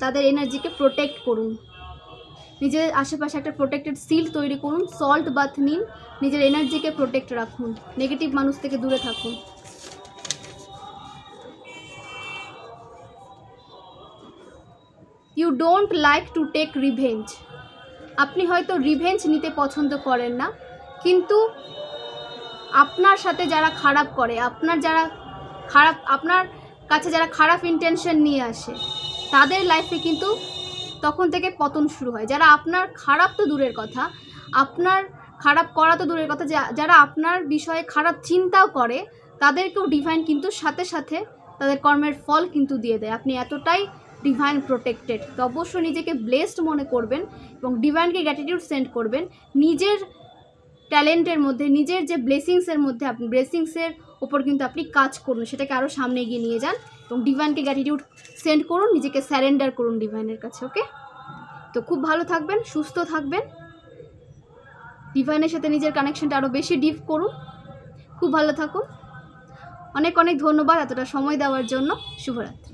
তাদের এনার্জিকে প্রোটেক্ট করুন। নিজের আশেপাশে একটা প্রোটেক্টেড সিল তৈরি করুন, সল্ট বাথ নিন, নিজের এনার্জিকে প্রোটেক্ট রাখুন, নেগেটিভ মানুষ থেকে দূরে থাকুন। You don't like to take revenge, আপনি হয়তো রিভেঞ্জ নিতে পছন্দ করেন না, কিন্তু আপনার সাথে যারা খারাপ করে, আপনার কাছে যারা খারাপ ইন্টেনশন নিয়ে আসে, তাদের লাইফে কিন্তু তখন থেকে পতন শুরু হয়। যারা আপনার খারাপ তো দূরের কথা, আপনার খারাপ করা তো দূরের কথা, যারা আপনার বিষয়ে খারাপ চিন্তাও করে, তাদেরকেও ডিভাইন কিন্তু সাথে সাথে তাদের কর্মের ফল কিন্তু দিয়ে দেয়। আপনি এতটাই ডিভাইন প্রোটেক্টেড। তো অবশ্যই নিজেকে ব্লেসড মনে করবেন এবং ডিভাইনকে গ্র্যাটিটিউড সেন্ড করবেন। নিজের ট্যালেন্টের মধ্যে, নিজের যে ব্লেসিংসের মধ্যে, আপনি ব্লেসিংসের ওপর কিন্তু আপনি কাজ করুন, সেটাকে আরও সামনে এগিয়ে নিয়ে যান এবং ডিভাইনকে গ্র্যাটিটিউড সেন্ড করুন, নিজেকে স্যারেন্ডার করুন ডিভাইনের কাছে। ওকে, তো খুব ভালো থাকবেন, সুস্থ থাকবেন, ডিভাইনের সাথে নিজের কানেকশনটা আরও বেশি ডিপ করুন। খুব ভালো থাকুন, অনেক অনেক ধন্যবাদ এতটা সময় দেওয়ার জন্য। শুভরাত্রি।